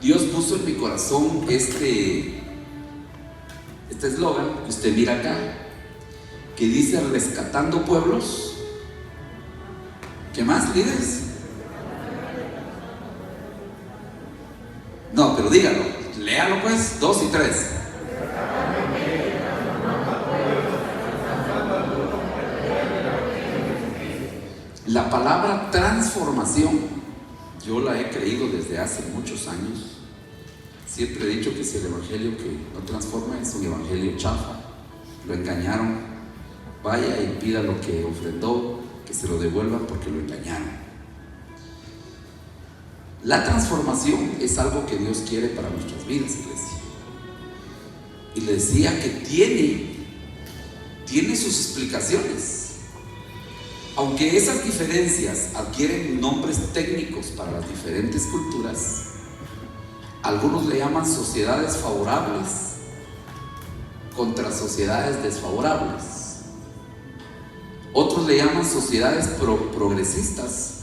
Dios puso en mi corazón este eslogan que usted mira acá, que dice rescatando pueblos. ¿Qué más, líderes? No, pero dígalo, léalo pues, 2 y 3. La palabra transformación, yo la he creído desde hace muchos años. Siempre he dicho que si el evangelio que no transforma es un evangelio chafa, lo engañaron, vaya y pida lo que ofrendó, que se lo devuelvan porque lo engañaron. La transformación es algo que Dios quiere para nuestras vidas, iglesia. Y le decía que tiene sus explicaciones. Aunque esas diferencias adquieren nombres técnicos para las diferentes culturas, algunos le llaman sociedades favorables contra sociedades desfavorables. Otros le llaman sociedades progresistas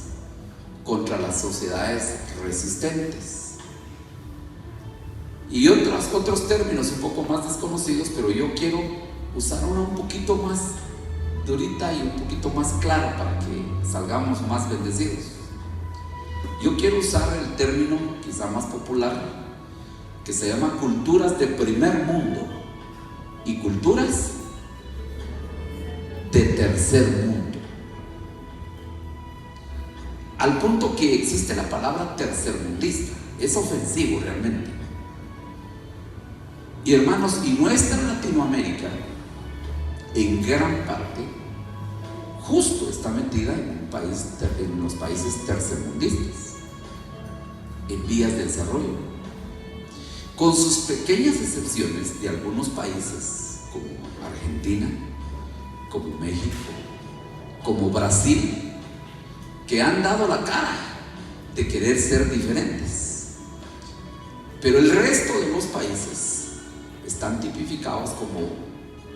contra las sociedades resistentes. Y otros términos un poco más desconocidos, pero yo quiero usar una un poquito más durita y un poquito más clara para que salgamos más bendecidos. Yo quiero usar el término quizá más popular que se llama culturas de primer mundo y culturas de tercer mundo, al punto que existe la palabra tercermundista. Es ofensivo realmente. Y hermanos, y nuestra Latinoamérica en gran parte justo está metida en los países tercermundistas, en vías de desarrollo, con sus pequeñas excepciones de algunos países como Argentina, como México, como Brasil, que han dado la cara de querer ser diferentes. Pero el resto de los países están tipificados como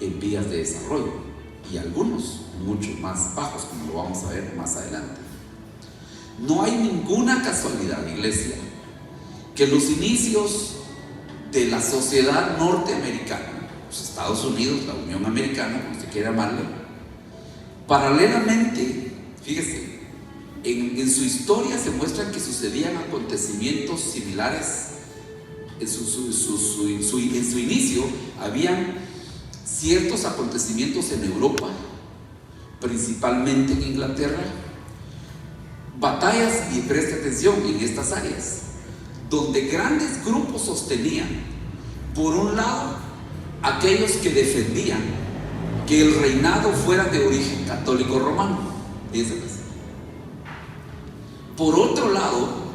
en vías de desarrollo, y algunos mucho más bajos, como lo vamos a ver más adelante. No hay ninguna casualidad, iglesia, que los inicios de la sociedad norteamericana, los Estados Unidos, la Unión Americana, como se quiera llamarle, paralelamente, fíjese, en su historia se muestran que sucedían acontecimientos similares. En su inicio habían ciertos acontecimientos en Europa, principalmente en Inglaterra, batallas, y preste atención en estas áreas, donde grandes grupos sostenían, por un lado, aquellos que defendían que el reinado fuera de origen católico romano, por otro lado,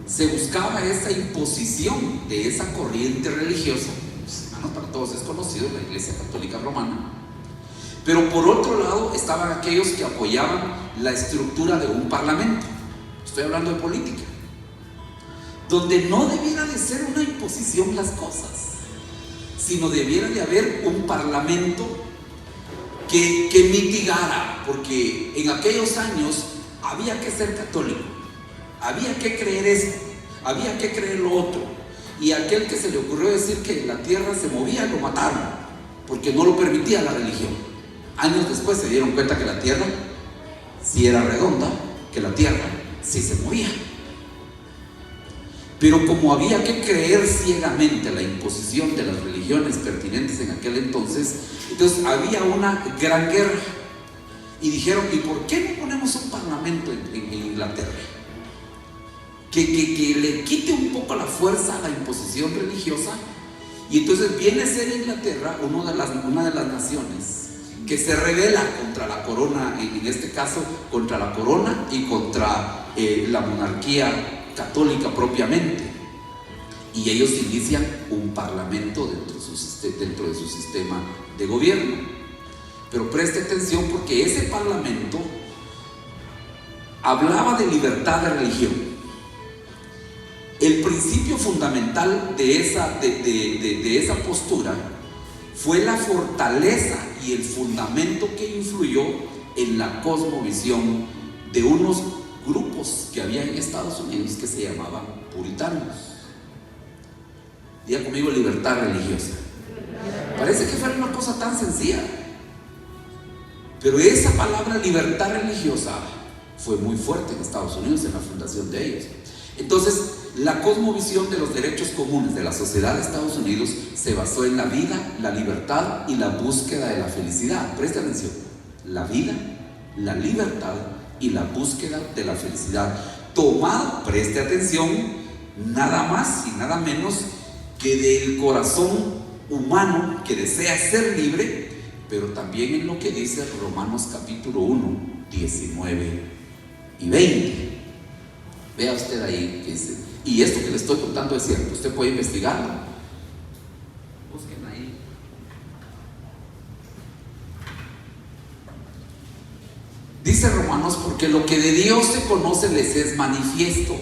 se buscaba esa imposición de esa corriente religiosa. Hermanos, para todos es conocido la Iglesia Católica Romana. Pero por otro lado estaban aquellos que apoyaban la estructura de un parlamento. Estoy hablando de política, donde no debiera de ser una imposición las cosas, sino debiera de haber un parlamento que mitigara, porque en aquellos años había que ser católico, había que creer esto, había que creer lo otro, y aquel que se le ocurrió decir que la tierra se movía, lo mataron, porque no lo permitía la religión. Años después se dieron cuenta que la tierra sí era redonda, que la tierra sí se movía. Pero como había que creer ciegamente la imposición de las religiones pertinentes en aquel entonces había una gran guerra. Y dijeron, ¿y por qué no ponemos un parlamento en Inglaterra? Que le quite un poco la fuerza a la imposición religiosa. Y entonces viene a ser Inglaterra una de las naciones que se rebela contra la corona, en este caso contra la corona y contra la monarquía católica propiamente. Y ellos inician un parlamento dentro de su sistema de gobierno. Pero preste atención, porque ese parlamento hablaba de libertad de religión. El principio fundamental de esa postura fue la fortaleza y el fundamento que influyó en la cosmovisión de unos grupos que había en Estados Unidos que se llamaban puritanos. Diga conmigo, libertad religiosa. Parece que fuera una cosa tan sencilla, pero esa palabra libertad religiosa fue muy fuerte en Estados Unidos en la fundación de ellos. Entonces, la cosmovisión de los derechos comunes de la sociedad de Estados Unidos se basó en la vida, la libertad y la búsqueda de la felicidad. Preste atención: la vida, la libertad y la búsqueda de la felicidad, tomado, preste atención, nada más y nada menos que del corazón humano que desea ser libre, pero también en lo que dice Romanos capítulo 1, 19 y 20. Vea usted ahí que dice, y esto que le estoy contando es cierto, usted puede investigarlo. Busquen ahí. Dice Romanos: porque lo que de Dios se conoce les es manifiesto,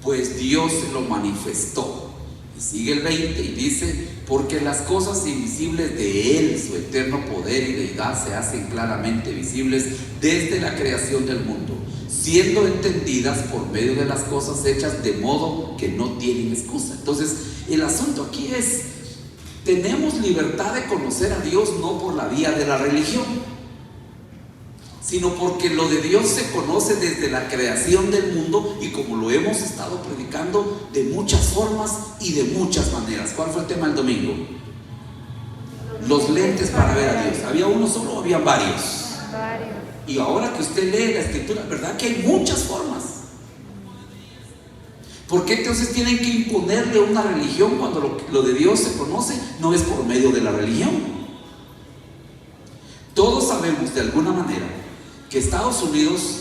pues Dios se lo manifestó. Y sigue el 20 y dice: porque las cosas invisibles de Él, su eterno poder y deidad, se hacen claramente visibles desde la creación del mundo, siendo entendidas por medio de las cosas hechas, de modo que no tienen excusa. Entonces, el asunto aquí es: tenemos libertad de conocer a Dios no por la vía de la religión, sino porque lo de Dios se conoce desde la creación del mundo, y como lo hemos estado predicando, de muchas formas y de muchas maneras. ¿Cuál fue el tema del domingo? Los lentes para ver a Dios. ¿Había uno solo o había varios? Y ahora que usted lee la escritura, ¿verdad que hay muchas formas? ¿Por qué entonces tienen que imponerle una religión cuando lo de Dios se conoce no es por medio de la religión? Todos sabemos de alguna manera que Estados Unidos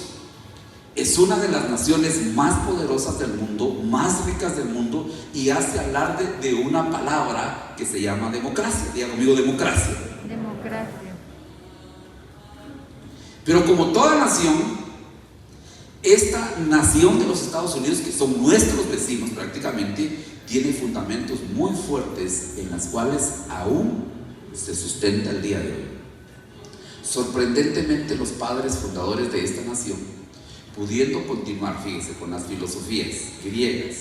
es una de las naciones más poderosas del mundo, más ricas del mundo, y hace alarde de una palabra que se llama democracia. Diga conmigo, democracia. Democracia. Pero como toda nación, esta nación de los Estados Unidos, que son nuestros vecinos prácticamente, tiene fundamentos muy fuertes en las cuales aún se sustenta el día de hoy. Sorprendentemente, los padres fundadores de esta nación, pudiendo continuar, fíjense, con las filosofías griegas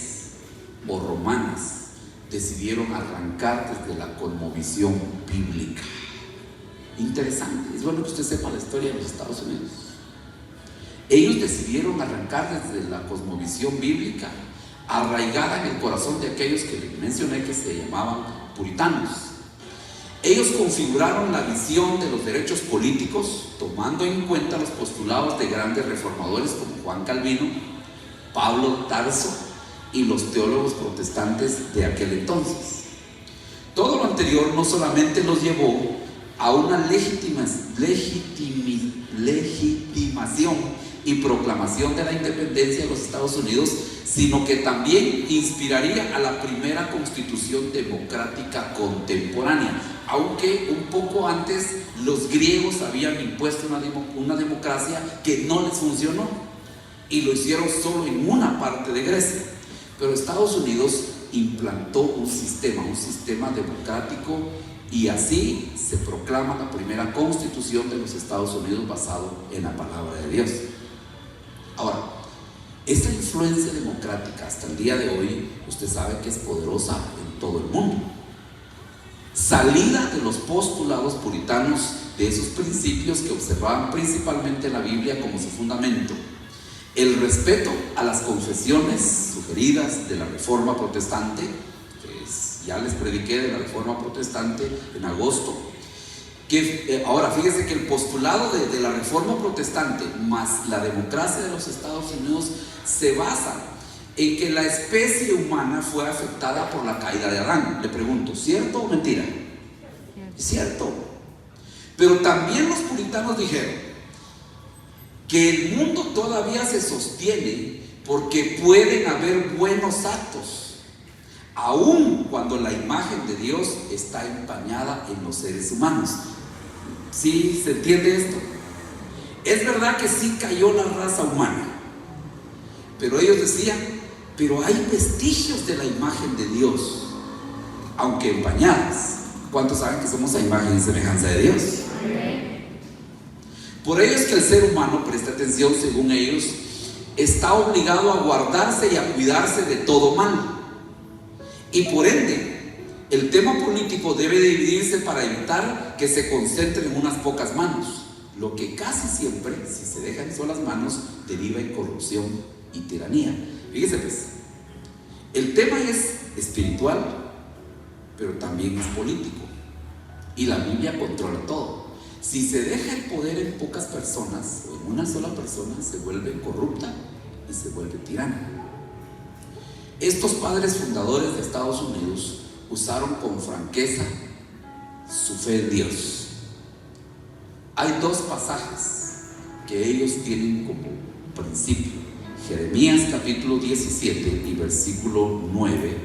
o romanas, decidieron arrancar desde la cosmovisión bíblica. Interesante, es bueno que usted sepa la historia de los Estados Unidos. Ellos decidieron arrancar desde la cosmovisión bíblica, arraigada en el corazón de aquellos que les mencioné, que se llamaban puritanos. Ellos configuraron la visión de los derechos políticos tomando en cuenta los postulados de grandes reformadores como Juan Calvino, Pablo Tarso y los teólogos protestantes de aquel entonces. Todo lo anterior no solamente los llevó a una legitimación y proclamación de la independencia de los Estados Unidos, sino que también inspiraría a la primera constitución democrática contemporánea, aunque un poco antes los griegos habían impuesto una democracia que no les funcionó, y lo hicieron solo en una parte de Grecia. Pero Estados Unidos implantó un sistema democrático, y así se proclama la primera constitución de los Estados Unidos basado en la palabra de Dios. Ahora, esta influencia democrática hasta el día de hoy, usted sabe que es poderosa en todo el mundo. Salida de los postulados puritanos, de esos principios que observaban principalmente la Biblia como su fundamento, el respeto a las confesiones sugeridas de la Reforma Protestante, ya les prediqué de la Reforma Protestante en agosto, que ahora fíjese que el postulado de la Reforma Protestante más la democracia de los Estados Unidos se basa en que la especie humana fue afectada por la caída de Adán. Le pregunto, ¿cierto o mentira? Es cierto. Pero también los puritanos dijeron que el mundo todavía se sostiene porque pueden haber buenos actos, aun cuando la imagen de Dios está empañada en los seres humanos. ¿Sí se entiende esto? Es verdad que sí cayó la raza humana, pero ellos decían, pero hay vestigios de la imagen de Dios, aunque empañadas. ¿Cuántos saben que somos a imagen y semejanza de Dios? Por ello es que el ser humano, presta atención, según ellos, está obligado a guardarse y a cuidarse de todo mal, y por ende El tema político debe dividirse para evitar que se concentre en unas pocas manos, lo que casi siempre, si se deja en solas manos, deriva en corrupción y tiranía. Fíjese pues, el tema es espiritual, pero también es político, y la Biblia controla todo. Si se deja el poder en pocas personas o en una sola persona, se vuelve corrupta y se vuelve tirana. Estos padres fundadores de Estados Unidos usaron con franqueza su fe en Dios. Hay dos pasajes que ellos tienen como principio: Jeremías capítulo 17 y versículo 9.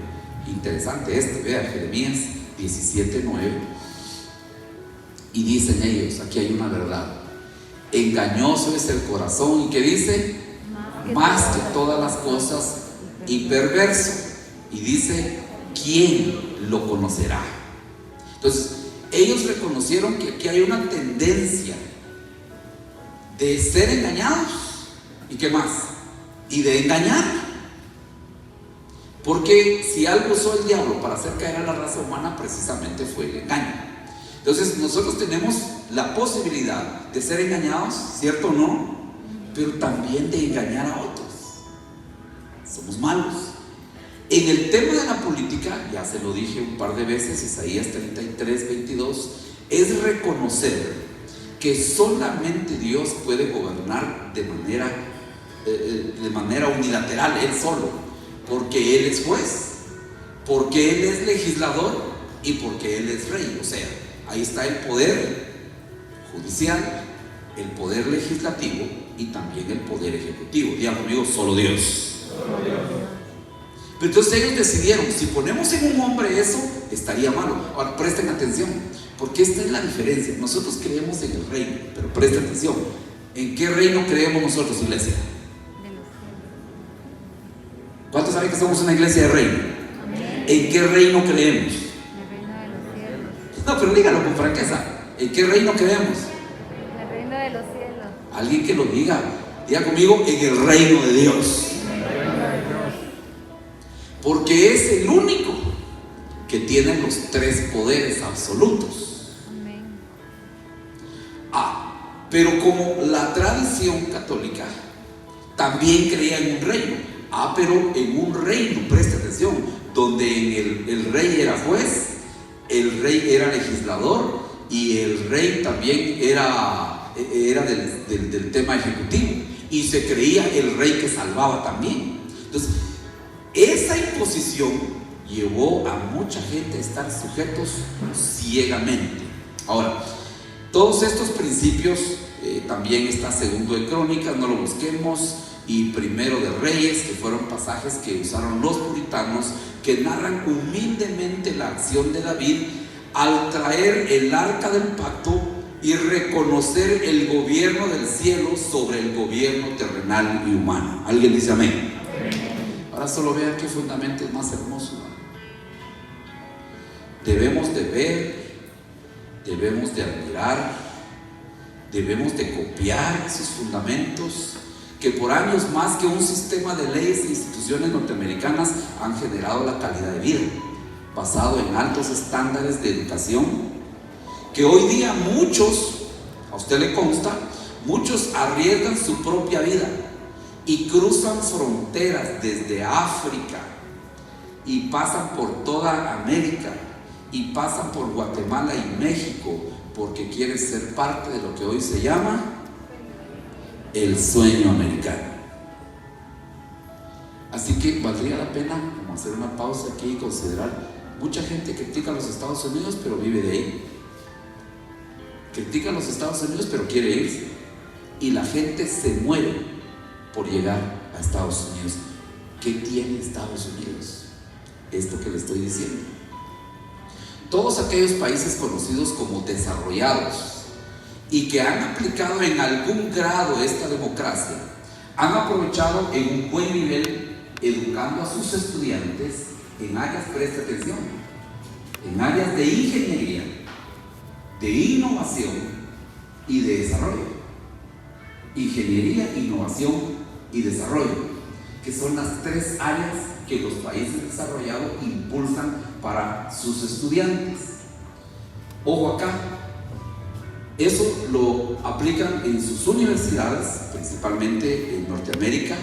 Interesante vea, Jeremías 17, 9. Y dicen ellos, aquí hay una verdad: engañoso es el corazón, y que dice, más que todas las cosas, y perverso. Y dice, ¿quién lo conocerá? Entonces, ellos reconocieron que aquí hay una tendencia de ser engañados. ¿Y qué más? Y de engañar. Porque si algo usó el diablo para hacer caer a la raza humana, precisamente fue el engaño. Entonces, nosotros tenemos la posibilidad de ser engañados, ¿cierto o no? Pero también de engañar a otros. Somos malos. En el tema de la política, ya se lo dije un par de veces, Isaías 33, 22, es reconocer que solamente Dios puede gobernar de manera unilateral, Él solo, porque Él es juez, porque Él es legislador y porque Él es rey. O sea, ahí está el poder judicial, el poder legislativo y también el poder ejecutivo. Digan conmigo, solo Dios. Pero entonces ellos decidieron, si ponemos en un hombre eso, estaría malo. Ahora presten atención, porque esta es la diferencia. Nosotros creemos en el reino, pero presten atención. ¿En qué reino creemos nosotros, iglesia? ¿Cuántos saben que somos una iglesia de reino? ¿En qué reino creemos? El reino de los cielos. No, pero dígalo con franqueza. ¿En qué reino creemos? El reino de los cielos. Alguien que lo diga. Diga conmigo, en el reino de Dios. Porque es el único que tiene los tres poderes absolutos. Amén. Pero como la tradición católica también creía en un reino. Pero en un reino, presta atención, donde el rey era juez, el rey era legislador y el rey también era del tema ejecutivo, y se creía el rey que salvaba también. Entonces, esa imposición llevó a mucha gente a estar sujetos ciegamente. Ahora, todos estos principios, también está Segundo de Crónicas, no lo busquemos, y Primero de Reyes, que fueron pasajes que usaron los puritanos, que narran humildemente la acción de David al traer el arca del pacto y reconocer el gobierno del cielo sobre el gobierno terrenal y humano. ¿Alguien dice amén? Ahora solo vean qué fundamento es más hermoso. Debemos de ver, debemos de admirar, debemos de copiar esos fundamentos que por años, más que un sistema de leyes e instituciones norteamericanas, han generado la calidad de vida basado en altos estándares de educación, que hoy día muchos, a usted le consta, muchos arriesgan su propia vida y cruzan fronteras desde África y pasan por toda América y pasan por Guatemala y México porque quieren ser parte de lo que hoy se llama el sueño americano. Así que valdría la pena como hacer una pausa aquí y considerar. Mucha gente critica a los Estados Unidos, pero vive de ahí. Critica a los Estados Unidos, pero quiere irse. Y la gente se muere por llegar a Estados Unidos. ¿Qué tiene Estados Unidos? Esto que le estoy diciendo. Todos aquellos países conocidos como desarrollados y que han aplicado en algún grado esta democracia, han aprovechado en un buen nivel educando a sus estudiantes en áreas, presta atención, en áreas de ingeniería, de innovación y de desarrollo. Ingeniería, innovación y desarrollo, que son las tres áreas que los países desarrollados imponen impulsan para sus estudiantes. Ojo acá, eso lo aplican en sus universidades, principalmente en Norteamérica,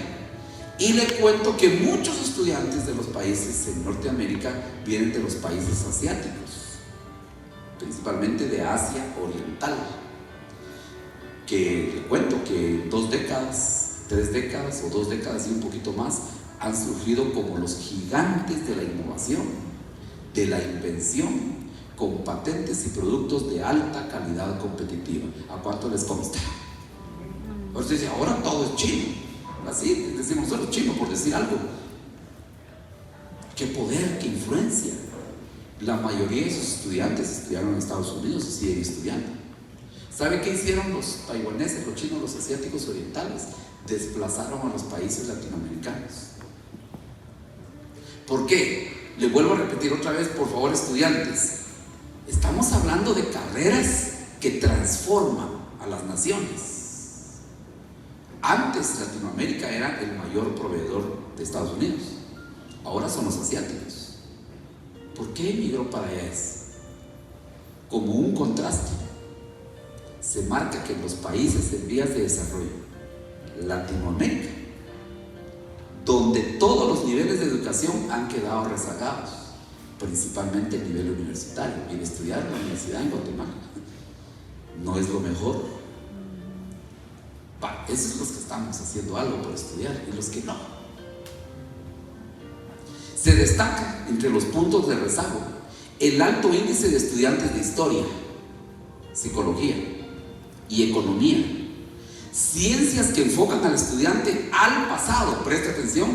y le cuento que muchos estudiantes de los países en Norteamérica vienen de los países asiáticos, principalmente de Asia Oriental, que le cuento que 2 décadas, 3 décadas o 2 décadas y un poquito más han surgido como los gigantes de la innovación, de la invención, con patentes y productos de alta calidad competitiva. ¿A cuánto les consta? Entonces, ahora todo es chino. Así decimos solo chino por decir algo. Qué poder, qué influencia. La mayoría de sus estudiantes estudiaron en Estados Unidos y siguen estudiando. ¿Sabe qué hicieron los taiwaneses, los chinos, los asiáticos orientales? Desplazaron a los países latinoamericanos. ¿Por qué? Le vuelvo a repetir otra vez, por favor, estudiantes. Estamos hablando de carreras que transforman a las naciones. Antes Latinoamérica era el mayor proveedor de Estados Unidos. Ahora son los asiáticos. ¿Por qué emigró para allá? Como un contraste. Se marca que en los países en vías de desarrollo, Latinoamérica, donde todos los niveles de educación han quedado rezagados, principalmente el nivel universitario. Ir a estudiar en la universidad en Guatemala no es lo mejor. Esos son los que estamos haciendo algo por estudiar y los que no. Se destaca entre los puntos de rezago el alto índice de estudiantes de historia, psicología y economía, ciencias que enfocan al estudiante al pasado, preste atención,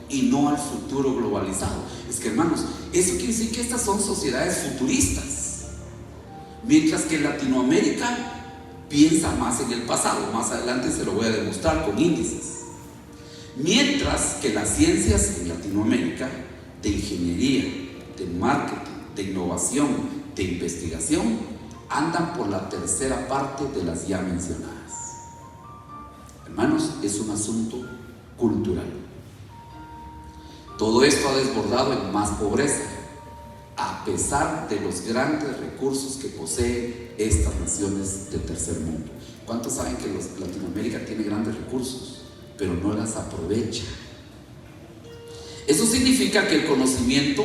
y no al futuro globalizado. Es que, hermanos, eso quiere decir que estas son sociedades futuristas, mientras que Latinoamérica piensa más en el pasado. Más adelante se lo voy a demostrar con índices. Mientras que las ciencias en Latinoamérica, de ingeniería, de marketing, de innovación, de investigación, andan por la tercera parte de las ya mencionadas. Hermanos, es un asunto cultural. Todo esto ha desbordado en más pobreza, a pesar de los grandes recursos que poseen estas naciones del tercer mundo. ¿Cuántos saben que Latinoamérica tiene grandes recursos, pero no las aprovecha? Eso significa que el conocimiento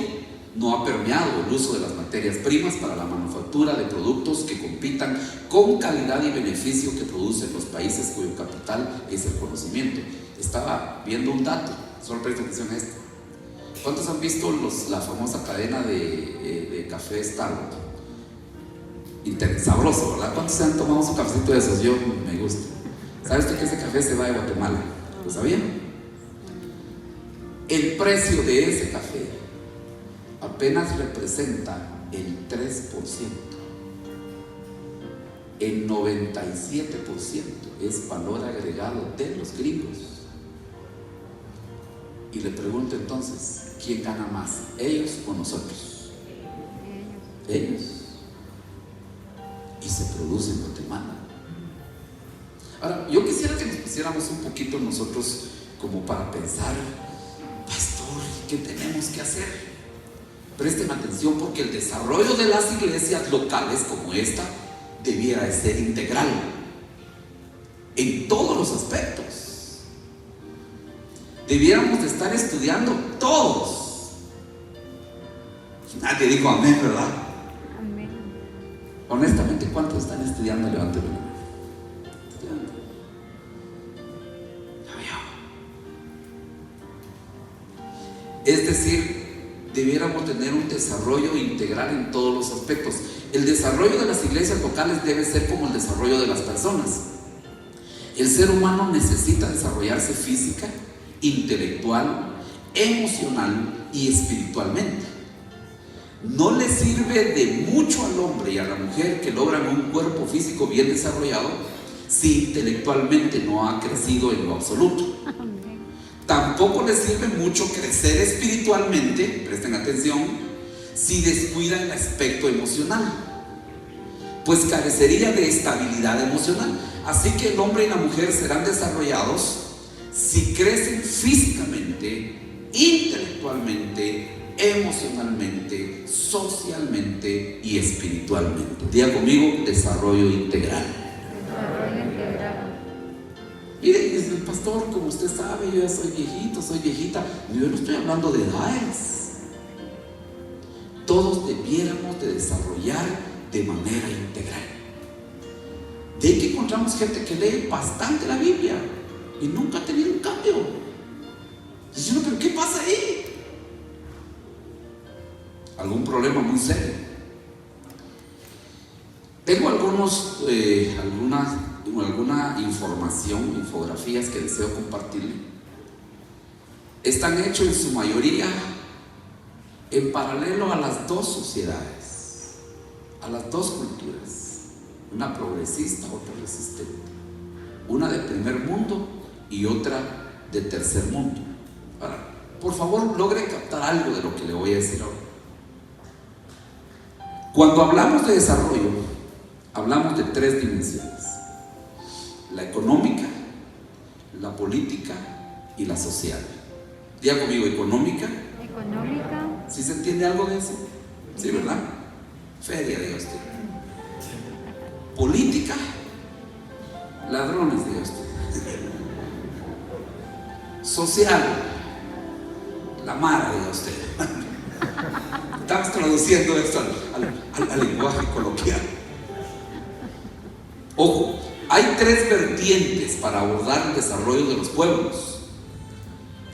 no ha permeado el uso de las materias primas para la manufactura de productos que compitan con calidad y beneficio que producen los países cuyo capital es el conocimiento. Estaba viendo un dato, solo presta atención a esto. ¿Cuántos han visto la famosa cadena de café Starbucks? Sabroso, ¿verdad? ¿Cuántos se han tomado su cafecito de esos? Yo me gusta. ¿Sabe usted que ese café se va de Guatemala? ¿Lo sabían? El precio de ese café apenas representa el 3%. El 97% es valor agregado de los gringos. Y le pregunto entonces, ¿quién gana más? ¿Ellos o nosotros? Ellos. Y se produce en Guatemala. Ahora, yo quisiera que nos pusiéramos un poquito nosotros como para pensar, pastor, ¿qué tenemos que hacer? Presten atención, porque el desarrollo de las iglesias locales como esta debiera de ser integral en todos los aspectos. Debiéramos de estar estudiando todos. Nadie dijo amén, ¿verdad? Amén. Honestamente, ¿cuántos están estudiando? Levanten la mano. Estudiando. Es decir, debiéramos tener un desarrollo integral en todos los aspectos. El desarrollo de las iglesias locales debe ser como el desarrollo de las personas. El ser humano necesita desarrollarse física, intelectual, emocional y espiritualmente. No le sirve de mucho al hombre y a la mujer que logran un cuerpo físico bien desarrollado si intelectualmente no ha crecido en lo absoluto. Tampoco le sirve mucho crecer espiritualmente, presten atención, si descuida el aspecto emocional, pues carecería de estabilidad emocional. Así que el hombre y la mujer serán desarrollados si crecen físicamente, intelectualmente emocionalmente, socialmente y espiritualmente. Diga conmigo, desarrollo integral. Desarrollo integral. Mire, dice el pastor, como usted sabe, yo ya soy viejito, soy viejita. Yo no estoy hablando de edades. Todos debiéramos de desarrollar de manera integral. De ahí que encontramos gente que lee bastante la Biblia y nunca ha tenido un cambio. Dice uno, pero ¿qué pasa ahí? Algún problema muy serio. Tengo alguna información, infografías que deseo compartirle. Están hechos en su mayoría en paralelo a las dos sociedades, a las dos culturas, una progresista, otra resistente, una de primer mundo y otra de tercer mundo. Ahora, por favor, logre captar algo de lo que le voy a decir ahora. Cuando hablamos de desarrollo, hablamos de tres dimensiones: la económica, la política y la social. Diga conmigo, económica. Económica. ¿Sí se entiende algo de eso? Sí, ¿verdad? Feria, diga usted. Política, ladrones, diga usted. Social, la mara, diga usted. Estamos traduciendo esto al lenguaje coloquial. Ojo, hay tres vertientes para abordar el desarrollo de los pueblos.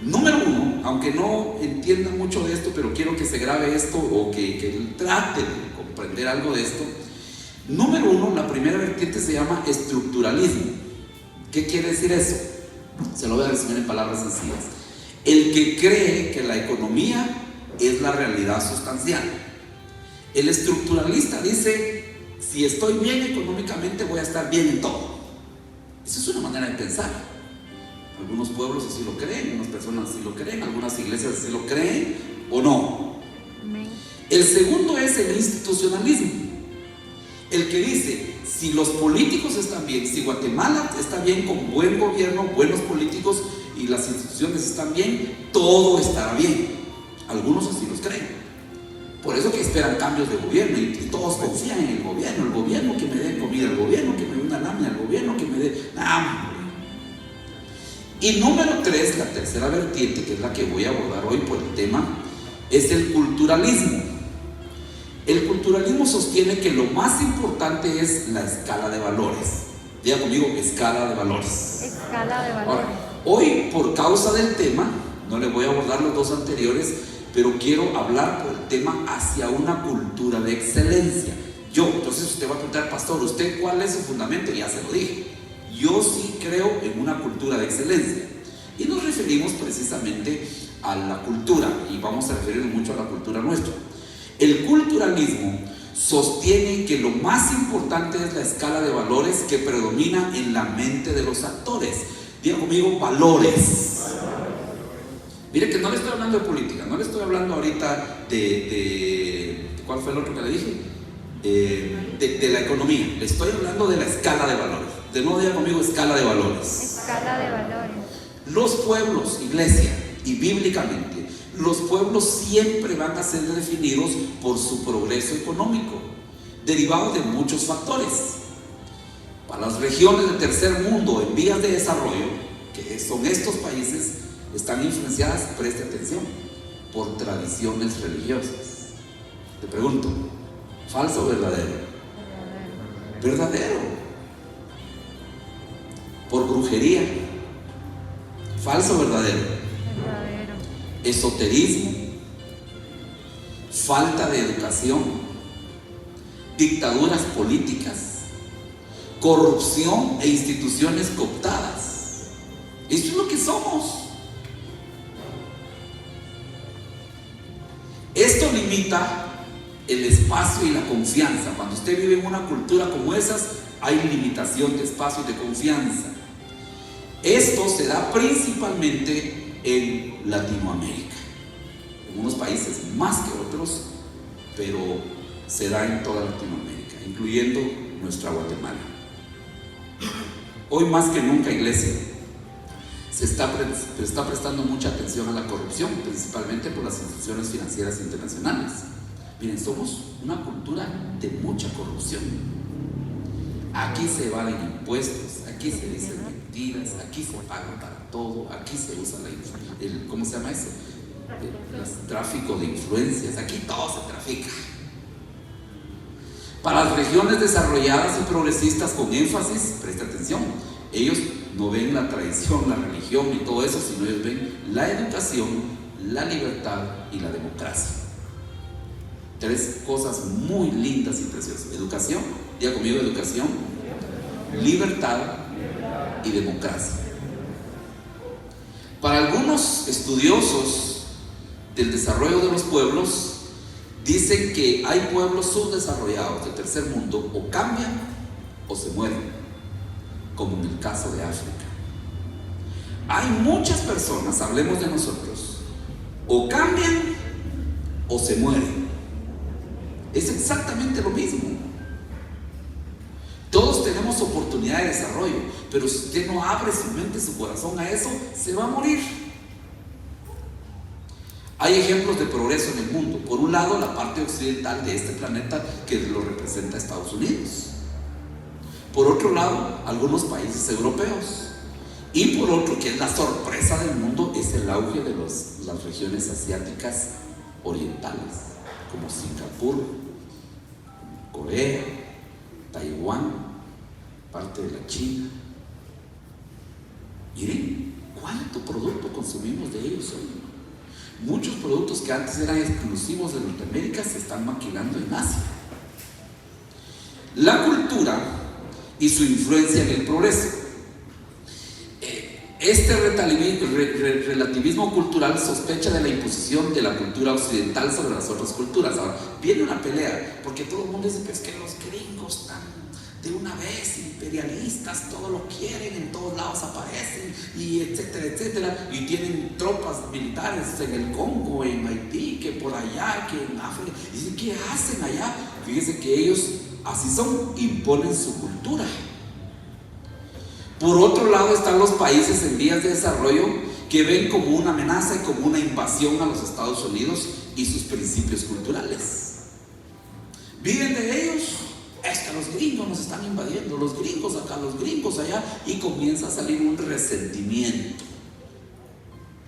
Número uno, aunque no entiendan mucho de esto, pero quiero que se grabe esto o que trate de comprender algo de esto. Número uno, la primera vertiente se llama estructuralismo. ¿Qué quiere decir eso? Se lo voy a resumir en palabras sencillas. El que cree que la economía es la realidad sustancial. El estructuralista dice: si estoy bien económicamente, voy a estar bien en todo. Esa es una manera de pensar. Algunos pueblos así lo creen, algunas personas así lo creen, algunas iglesias así lo creen o no. Amén. El segundo es el institucionalismo. El que dice: si los políticos están bien, si Guatemala está bien con buen gobierno, buenos políticos y las instituciones están bien, todo estará bien. Algunos así los creen. Por eso que esperan cambios de gobierno y todos confían en el gobierno que me dé comida, el gobierno que me dé una lámina, el gobierno que me dé... Y número tres, la tercera vertiente, que es la que voy a abordar hoy por el tema, es el culturalismo. El culturalismo sostiene que lo más importante es la escala de valores. Diga conmigo, escala de valores. Escala de valores. Ahora, hoy, por causa del tema, no le voy a abordar los dos anteriores, pero quiero hablar por el tema hacia una cultura de excelencia. Entonces usted va a preguntar: pastor, ¿usted cuál es su fundamento? Ya se lo dije. Yo sí creo en una cultura de excelencia. Y nos referimos precisamente a la cultura, y vamos a referirnos mucho a la cultura nuestra. El culturalismo sostiene que lo más importante es la escala de valores que predomina en la mente de los actores. Diga conmigo, valores. Mire que no le estoy hablando de política, no le estoy hablando ahorita de ¿cuál fue el otro que le dije? De la economía. Le estoy hablando de la escala de valores. De nuevo, diga conmigo, escala de valores. Escala de valores. Los pueblos, iglesia, y bíblicamente, los pueblos siempre van a ser definidos por su progreso económico, derivado de muchos factores. Para las regiones del tercer mundo en vías de desarrollo, que son estos países, están influenciadas, preste atención, por tradiciones religiosas. Te pregunto, ¿falso o verdadero? Verdadero. Por brujería. ¿Falso o verdadero? Verdadero. Esoterismo, falta de educación, dictaduras políticas, corrupción e instituciones cooptadas. Esto es lo que somos. Esto limita el espacio y la confianza. Cuando usted vive en una cultura como esas, hay limitación de espacio y de confianza. Esto se da principalmente en Latinoamérica, en unos países más que otros, pero se da en toda Latinoamérica, incluyendo nuestra Guatemala. Hoy más que nunca, iglesia, se está prestando mucha atención a la corrupción, principalmente por las instituciones financieras internacionales. Miren, somos una cultura de mucha corrupción. Aquí se evaden impuestos, aquí se dicen mentiras, aquí se paga para todo, aquí se usa ¿cómo se llama eso? El tráfico de influencias, aquí todo se trafica. Para las regiones desarrolladas y progresistas con énfasis, presta atención, ellos no ven la tradición, la religión y todo eso, sino ellos ven la educación, la libertad y la democracia. Tres cosas muy lindas y preciosas: educación, diga conmigo, educación, libertad y democracia. Para algunos estudiosos del desarrollo de los pueblos, dicen que hay pueblos subdesarrollados del tercer mundo, o cambian o se mueren, como en el caso de África. Hay muchas personas, hablemos de nosotros, o cambian o se mueren. Es exactamente lo mismo. Todos tenemos oportunidad de desarrollo, pero si usted no abre su mente, su corazón a eso, se va a morir. Hay ejemplos de progreso en el mundo. Por un lado, la parte occidental de este planeta, que lo representa Estados Unidos. Por otro lado, algunos países europeos. Y por otro, que es la sorpresa del mundo, es el auge de las regiones asiáticas orientales, como Singapur, Corea, Taiwán, parte de la China. Miren cuánto producto consumimos de ellos hoy. Muchos productos que antes eran exclusivos de Norteamérica se están maquilando en Asia. La cultura y su influencia en el progreso. Este relativismo cultural sospecha de la imposición de la cultura occidental sobre las otras culturas. Ahora, viene una pelea, porque todo el mundo dice que es que los gringos están de una vez imperialistas, todo lo quieren, en todos lados aparecen, y etcétera, etcétera, y tienen tropas militares en el Congo, en Haití, que por allá, que en África. Y dicen, ¿qué hacen allá? Fíjense que ellos así son, imponen su cultura. Por otro lado están los países en vías de desarrollo, que ven como una amenaza y como una invasión a los Estados Unidos y sus principios culturales. Viven de ellos. Es que los gringos nos están invadiendo, los gringos acá, los gringos allá, y comienza a salir un resentimiento.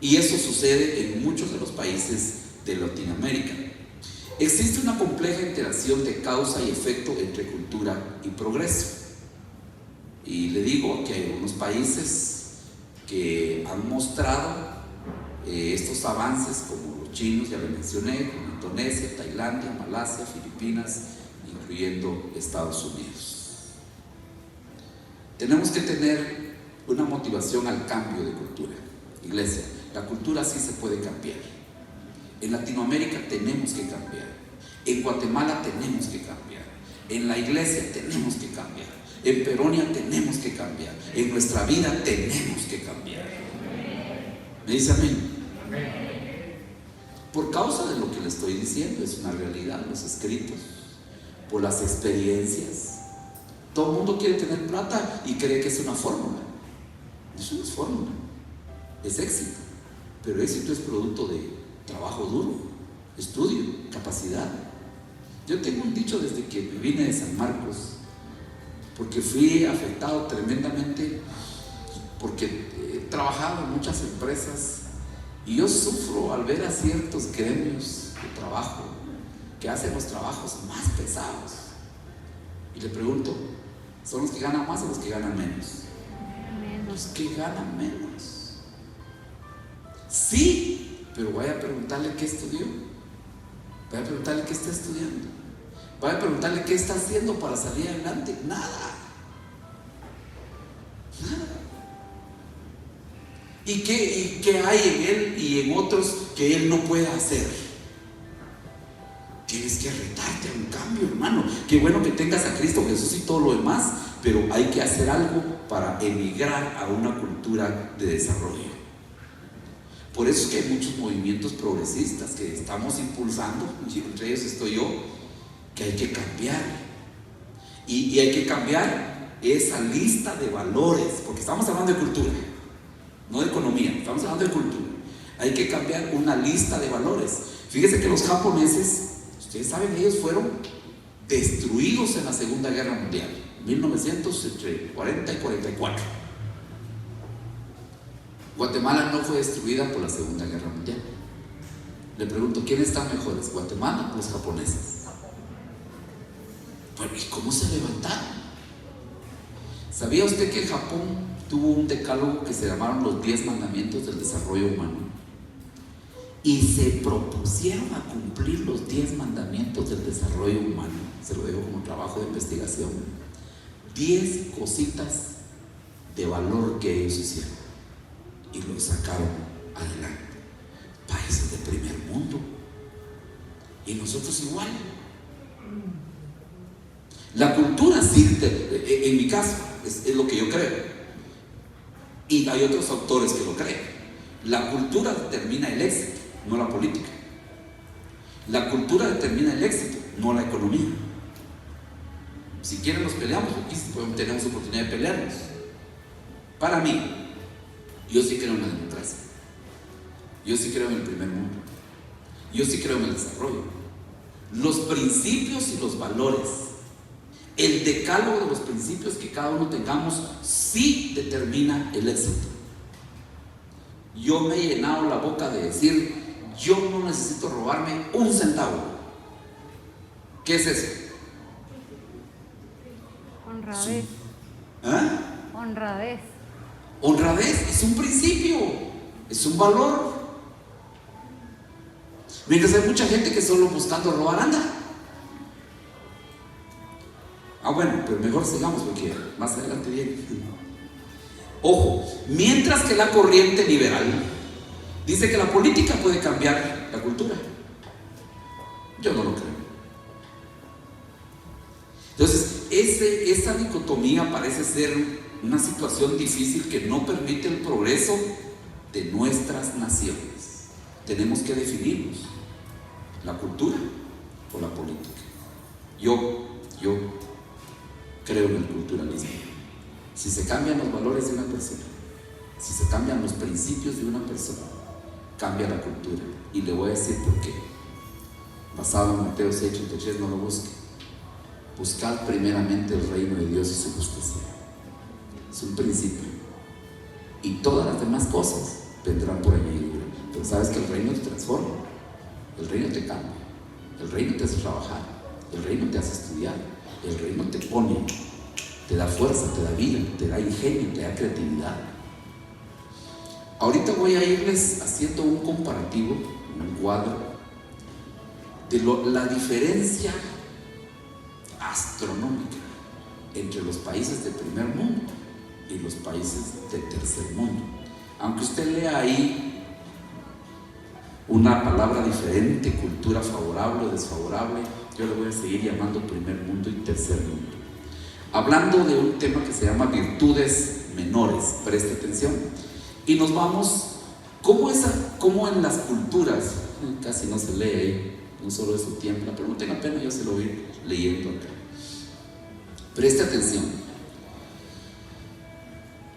Y eso sucede en muchos de los países de Latinoamérica. Existe una compleja interacción de causa y efecto entre cultura y progreso. Y le digo que hay algunos países que han mostrado estos avances, como los chinos, ya lo mencioné, como Indonesia, Tailandia, Malasia, Filipinas, incluyendo Estados Unidos. Tenemos que tener una motivación al cambio de cultura. Iglesia, la cultura sí se puede cambiar. En Latinoamérica tenemos que cambiar. En Guatemala tenemos que cambiar. En la iglesia tenemos que cambiar. En Peronia tenemos que cambiar. En nuestra vida tenemos que cambiar. ¿Me dice amén? Por causa de lo que le estoy diciendo, es una realidad, los escritos, por las experiencias. Todo el mundo quiere tener plata y cree que es una fórmula. Eso no es fórmula, es éxito. Pero éxito es producto de trabajo duro, estudio, capacidad. Yo tengo un dicho desde que me vine de San Marcos, porque fui afectado tremendamente, porque he trabajado en muchas empresas y yo sufro al ver a ciertos gremios de trabajo que hacen los trabajos más pesados. Y le pregunto, ¿son los que ganan más o los que ganan menos? Los que ganan menos. Sí, pero vaya a preguntarle qué estudió, vaya a preguntarle qué está estudiando, vaya a preguntarle qué está haciendo para salir adelante. Nada. ¿Y qué hay en él y en otros que él no pueda hacer? Tienes que retarte a un cambio, hermano. Qué bueno que tengas a Cristo Jesús y todo lo demás, pero hay que hacer algo para emigrar a una cultura de desarrollo. Por eso es que hay muchos movimientos progresistas que estamos impulsando, y entre ellos estoy yo, que hay que cambiar. Y hay que cambiar esa lista de valores, porque estamos hablando de cultura. no de economía, estamos hablando de cultura. Hay que cambiar una lista de valores. Fíjese que los japoneses, ustedes saben, ellos fueron destruidos en la Segunda Guerra Mundial, 1940 y 44. Guatemala no fue destruida por la Segunda Guerra Mundial. Le pregunto, ¿quiénes están mejores, Guatemala o los japoneses? Bueno, ¿y cómo se levantaron? ¿Sabía usted que Japón tuvo un decálogo que se llamaron los 10 mandamientos del desarrollo humano? Y se propusieron a cumplir los 10 mandamientos del desarrollo humano. Se lo dejo como trabajo de investigación. 10 cositas de valor que ellos hicieron y lo sacaron adelante. Países de primer mundo, y nosotros igual. La cultura sí, en mi caso, es lo que yo creo, y hay otros autores que lo creen. La cultura determina el éxito, no la política. La cultura determina el éxito, no la economía. Si quieren nos peleamos, aquí tenemos oportunidad de pelearnos. Para mí, yo sí creo en la democracia, yo sí creo en el primer mundo, yo sí creo en el desarrollo. Los principios y los valores, el decálogo de los principios que cada uno tengamos, sí determina el éxito. Yo me he llenado la boca de decir, yo no necesito robarme un centavo. ¿Qué es eso? Honradez. ¿Ah? Honradez. Honradez es un principio, es un valor. Mientras hay mucha gente que solo buscando robar anda. Bueno, pero mejor sigamos porque más adelante viene. Ojo, mientras que la corriente liberal dice que la política puede cambiar la cultura, yo no lo creo. Entonces, esa dicotomía parece ser una situación difícil que no permite el progreso de nuestras naciones. Tenemos que definirnos, la cultura o la política. Yo creo en el culturalismo. Si se cambian los valores de una persona, si se cambian los principios de una persona, cambia la cultura. Y le voy a decir por qué. Basado en Mateo 6:33, no lo busque. Buscad primeramente el reino de Dios y su justicia. Es un principio. Y todas las demás cosas vendrán por añadidura. Pero sabes que el reino te transforma, el reino te cambia, el reino te hace trabajar, el reino te hace estudiar, el reino te pone, te da fuerza, te da vida, te da ingenio, te da creatividad. Ahorita voy a irles haciendo un comparativo, un cuadro de la diferencia astronómica entre los países de primer mundo y los países de tercer mundo. Aunque usted lea ahí una palabra diferente, cultura favorable o desfavorable, yo le voy a seguir llamando primer mundo y tercer mundo. Hablando de un tema que se llama virtudes menores, preste atención. Y nos vamos, ¿cómo en las culturas, casi no se lee ahí, no solo eso tiembla, pero no tenga pena, yo se lo voy leyendo acá. Preste atención.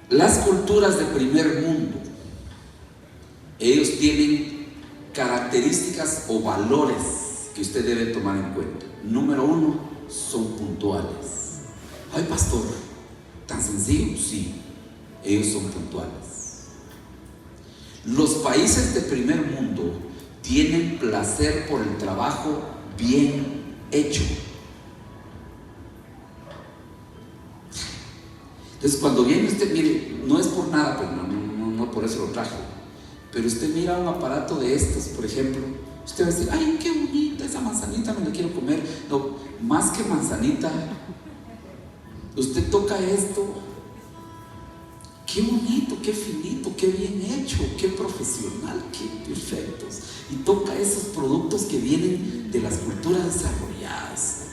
Las culturas de primer mundo, ellos tienen características o valores que usted debe tomar en cuenta. Número 1, son puntuales. Ay, pastor, ¿tan sencillo? Sí, ellos son puntuales. Los países de primer mundo tienen placer por el trabajo bien hecho. Entonces, cuando viene usted, mire, no es por nada, pero no por eso lo traje, pero usted mira un aparato de estos, por ejemplo, usted va a decir, ay, qué bonita esa manzanita, me la quiero comer. No, más que manzanita, usted toca esto, qué bonito, qué finito, qué bien hecho, qué profesional, qué perfectos. Y toca esos productos que vienen de las culturas desarrolladas.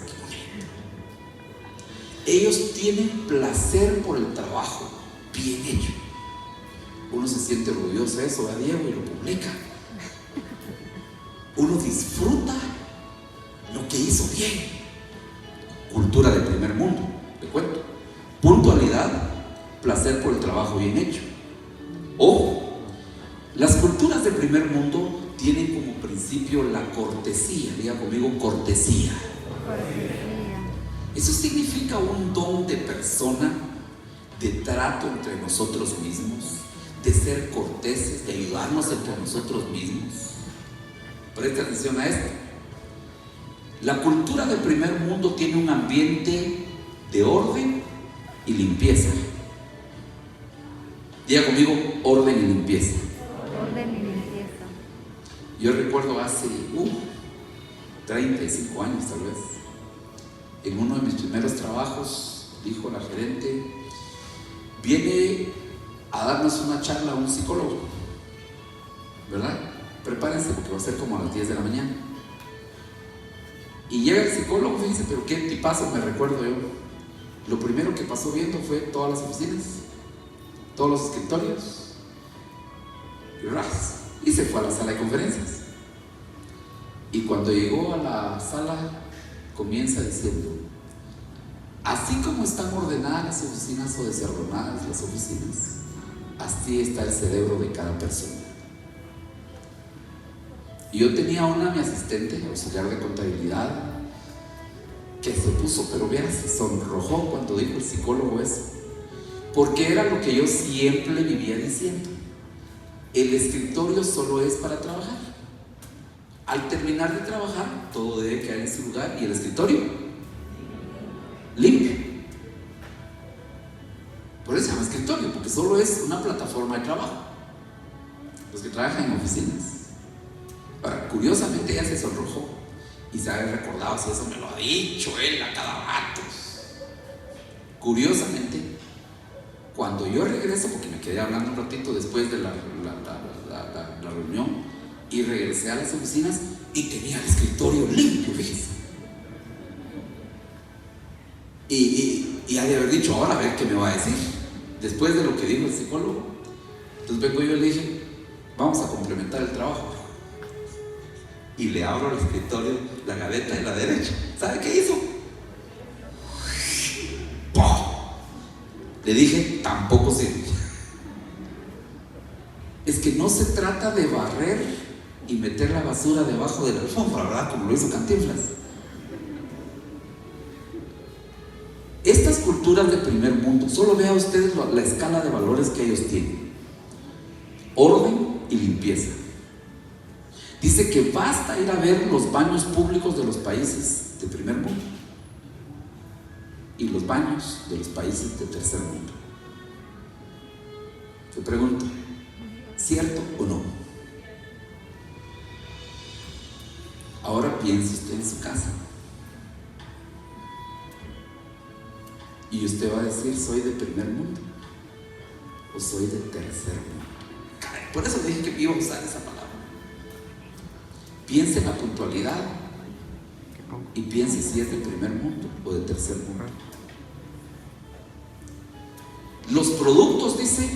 Ellos tienen placer por el trabajo bien hecho. Uno se siente orgulloso de eso, va Diego y lo publica. Uno disfruta lo que hizo bien. Cultura del primer mundo, te cuento. Puntualidad, placer por el trabajo bien hecho. Ojo, Las culturas del primer mundo tienen como principio la cortesía. Diga conmigo, cortesía. Cortesía. Eso significa un don de persona, de trato entre nosotros mismos, de ser corteses, de ayudarnos entre nosotros mismos. Presta atención a esto. La cultura del primer mundo tiene un ambiente de orden y limpieza. Diga conmigo, orden y limpieza. Orden y limpieza. Yo recuerdo hace 35 años tal vez, en uno de mis primeros trabajos, dijo la gerente, viene a darnos una charla a un psicólogo, ¿verdad? Prepárense porque va a ser como a las 10 de la mañana. Y llega el psicólogo, fíjense, pero qué tipazo me recuerdo yo. Lo primero que pasó viendo fue todas las oficinas, todos los escritorios, y se fue a la sala de conferencias. Y cuando llegó a la sala, comienza diciendo: así como están ordenadas las oficinas o desordenadas las oficinas, así está el cerebro de cada persona. Y yo tenía mi asistente, auxiliar de contabilidad, que se puso, pero vean, se sonrojó cuando dijo el psicólogo eso, porque era lo que yo siempre vivía diciendo: el escritorio solo es para trabajar. Al terminar de trabajar, todo debe quedar en su lugar y el escritorio limpio. Por eso se llama escritorio, porque solo es una plataforma de trabajo. Los que trabajan en oficinas. Ahora, curiosamente ella se sonrojó y se había recordado si eso me lo ha dicho él a cada rato. Curiosamente, cuando yo regreso, porque me quedé hablando un ratito después de la reunión, y regresé a las oficinas y tenía el escritorio limpio, fíjese. Y ha de haber dicho, ahora a ver qué me va a decir, después de lo que dijo el psicólogo. Entonces vengo yo y le dije, vamos a complementar el trabajo. Y le abro el escritorio, la gaveta de la derecha. ¿Sabe qué hizo? ¡Pum! Le dije, tampoco sirve. Es que no se trata de barrer y meter la basura debajo de la alfombra, ¿verdad? Como lo hizo Cantinflas. Estas culturas de primer mundo, solo vea ustedes la escala de valores que ellos tienen: orden y limpieza. Dice que basta ir a ver los baños públicos de los países de primer mundo y los baños de los países de tercer mundo. Te pregunto, ¿cierto o no? Ahora piense usted en su casa y usted va a decir, ¿soy de primer mundo o soy de tercer mundo? Caray, por eso dije que iba a usar esa palabra. Piense en la puntualidad y piense si es de primer mundo o de tercer mundo. Los productos, dice,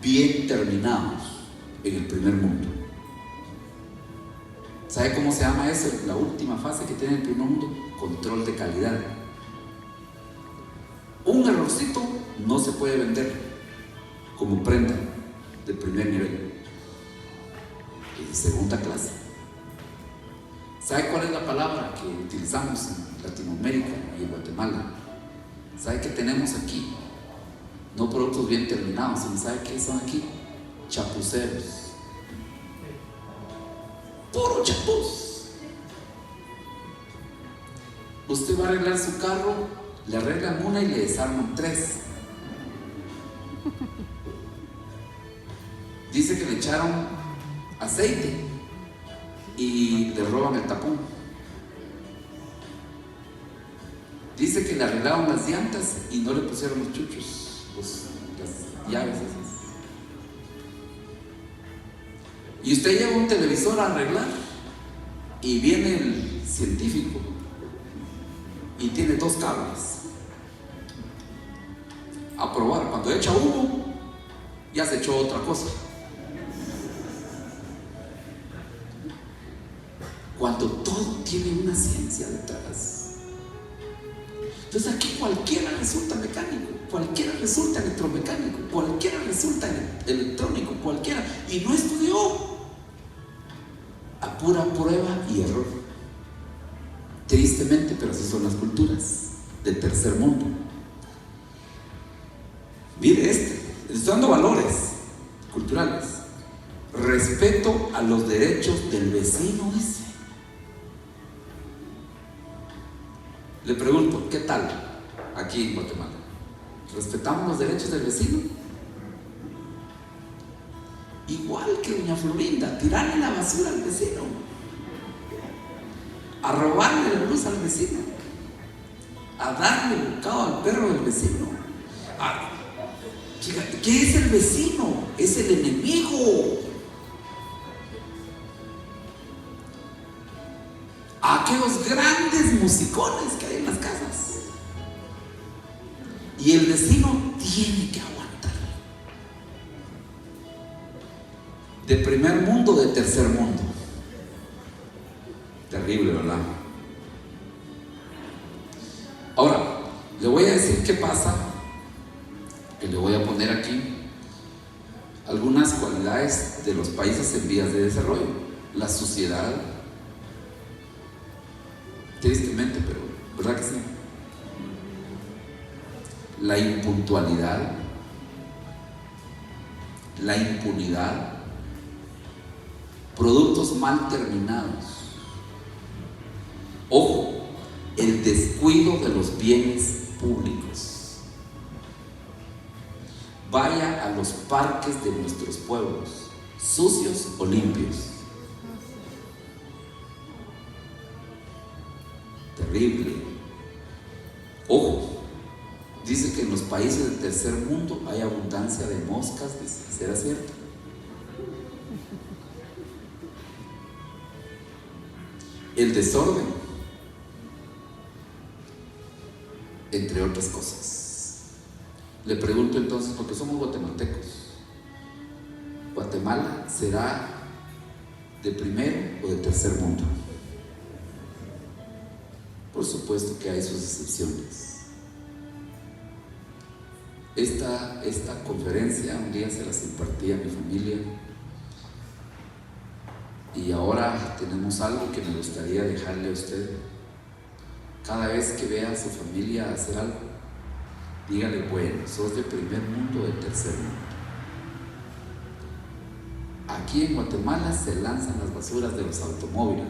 bien terminados en el primer mundo. ¿Sabe cómo se llama eso? La última fase que tiene el primer mundo: control de calidad. Un errorcito no se puede vender como prenda de primer nivel y de segunda clase. ¿Sabe cuál es la palabra que utilizamos en Latinoamérica y en Guatemala? ¿Sabe qué tenemos aquí? No productos bien terminados, sino ¿sabe qué son aquí? Chapuceros. Puro chapuz. Usted va a arreglar su carro, le arreglan una y le desarman 3. Dice que le echaron aceite y le roban el tapón. Dice que le arreglaron las llantas y no le pusieron los chuchos, las llaves esas. Y usted lleva un televisor a arreglar y viene el científico y tiene 2 cables a probar. Cuando echa humo, ya se echó otra cosa. Cuando todo tiene una ciencia detrás. Entonces aquí cualquiera resulta mecánico, cualquiera resulta electromecánico, cualquiera resulta electrónico, cualquiera, y no estudió, a pura prueba y error. Tristemente, pero así son las culturas del tercer mundo. Mire estoy dando valores culturales. Respeto a los derechos del vecino, dice. Le pregunto, ¿qué tal aquí en Guatemala? ¿Respetamos los derechos del vecino? Igual que doña Florinda, tirarle la basura al vecino, a robarle la luz al vecino, a darle el bocado al perro del vecino. Chica, ¿qué es el vecino? Es el enemigo. Aquellos grandes musicones que hay en las casas. Y el vecino tiene que aguantar. De primer mundo, de tercer mundo. Terrible, ¿verdad? Ahora, le voy a decir qué pasa, que le voy a poner aquí algunas cualidades de los países en vías de desarrollo. La suciedad, tristemente, pero ¿verdad que sí? La impuntualidad, la impunidad, productos mal terminados. Ojo, el descuido de los bienes públicos. Vaya a los parques de nuestros pueblos, sucios o limpios. Terrible. Ojo, dice que en los países del tercer mundo hay abundancia de moscas, dice, ¿será cierto? El desorden, entre otras cosas. Le pregunto entonces, porque somos guatemaltecos, ¿Guatemala será de primero o de tercer mundo? Por supuesto que hay sus excepciones. Esta conferencia un día se las impartí a mi familia, y ahora tenemos algo que me gustaría dejarle a usted. Cada vez que vea a su familia hacer algo, dígale, bueno, sos de primer mundo o de tercer mundo. Aquí en Guatemala se lanzan las basuras de los automóviles,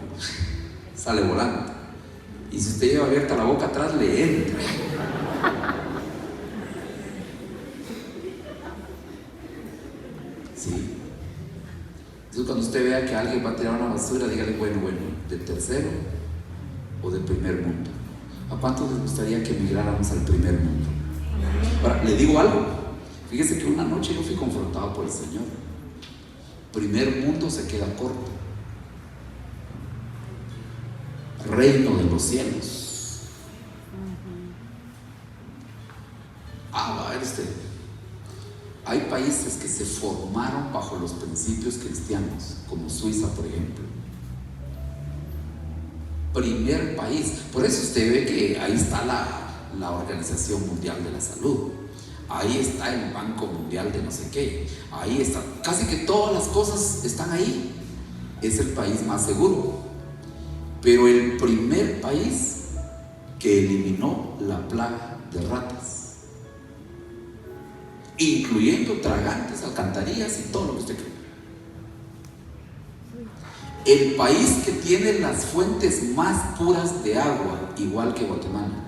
sale volando, y si usted lleva abierta la boca atrás, le entra. Sí. Entonces, cuando usted vea que alguien va a tirar una basura, dígale, bueno, ¿de tercero o de primer mundo? ¿A cuántos les gustaría que emigráramos al primer mundo? Ahora, le digo algo. Fíjese que una noche yo fui confrontado por el Señor. Primer mundo se queda corto. Reino de los cielos. Va a ver usted. Hay países que se formaron bajo los principios cristianos, como Suiza, por ejemplo. Primer país. Por eso usted ve que ahí está la Organización Mundial de la Salud. Ahí está el Banco Mundial de no sé qué. Ahí está. Casi que todas las cosas están ahí. Es el país más seguro. Pero el primer país que eliminó la plaga de ratas, incluyendo tragantes, alcantarillas y todo lo que usted cree. El país que tiene las fuentes más puras de agua, igual que Guatemala.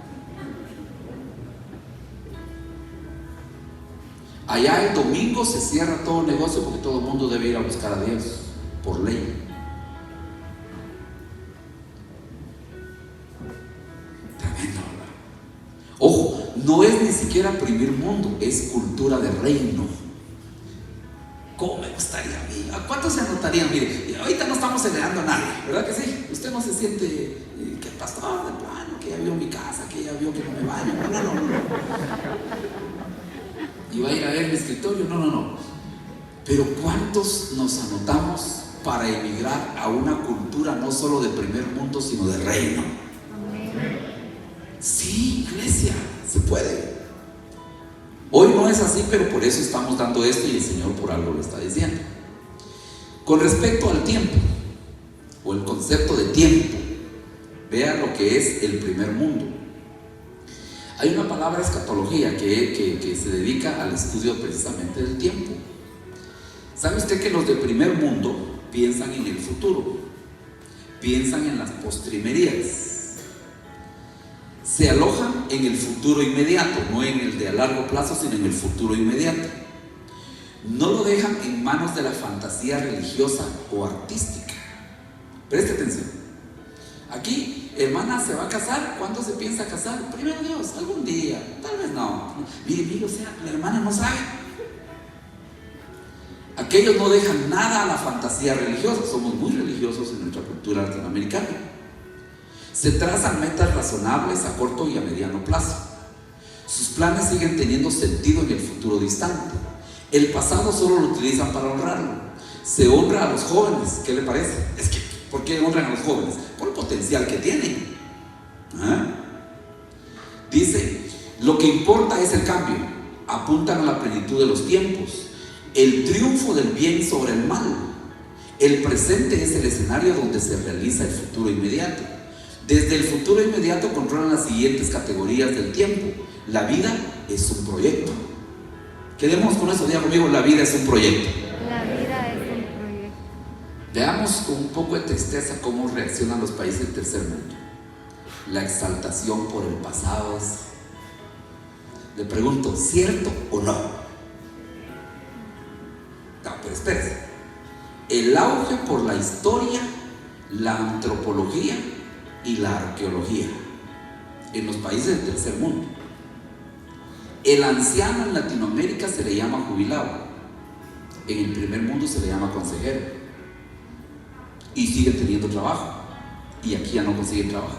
Allá el domingo se cierra todo negocio porque todo el mundo debe ir a buscar a Dios, por ley. Tremendo, ¿verdad? Ojo, no es ni siquiera primer mundo, es cultura de reino. ¿Cómo me gustaría a mí? ¿A cuántos se anotarían? Mire, ahorita no estamos celebrando a nadie, ¿verdad que sí? Usted no se siente que el pastor de plano, que ya vio mi casa, que ya vio que no me baño. No. Y va a ir a ver mi escritorio. No. Pero ¿cuántos nos anotamos para emigrar a una cultura no solo de primer mundo, sino de reino? Sí. iglesia, se puede. Hoy no es así, pero por eso estamos dando esto y el Señor por algo lo está diciendo. Con respecto al tiempo, o el concepto de tiempo, vea lo que es el primer mundo. Hay una palabra escatología que se dedica al estudio precisamente del tiempo. ¿Sabe usted que los del primer mundo piensan en el futuro? Piensan en las postrimerías. Se alojan en el futuro inmediato, no en el de a largo plazo, sino en el futuro inmediato. No lo dejan en manos de la fantasía religiosa o artística. Preste atención. Aquí, hermana, ¿se va a casar? ¿Cuándo se piensa casar? Primero Dios, algún día, tal vez no. Mire, o sea, la hermana no sabe. Aquellos no dejan nada a la fantasía religiosa. Somos muy religiosos en nuestra cultura latinoamericana. Se trazan metas razonables a corto y a mediano plazo. Sus planes siguen teniendo sentido en el futuro distante. El pasado solo lo utilizan para honrarlo. Se honra a los jóvenes. ¿Qué le parece? Es que, ¿por qué honran a los jóvenes? Por el potencial que tienen. Dice, lo que importa es el cambio. Apuntan a la plenitud de los tiempos. El triunfo del bien sobre el mal. El presente es el escenario donde se realiza el futuro inmediato. Desde el futuro inmediato controlan las siguientes categorías del tiempo. La vida es un proyecto. Quedemos con eso, diga conmigo, la vida es un proyecto. La vida es un proyecto. Veamos con un poco de tristeza cómo reaccionan los países del tercer mundo. La exaltación por el pasado es... Le pregunto, ¿cierto o no? No, pero espérese. El auge por la historia, la antropología y la arqueología en los países del tercer mundo. El anciano en Latinoamérica se le llama jubilado, en el primer mundo se le llama consejero y sigue teniendo trabajo, y aquí ya no consiguen trabajo.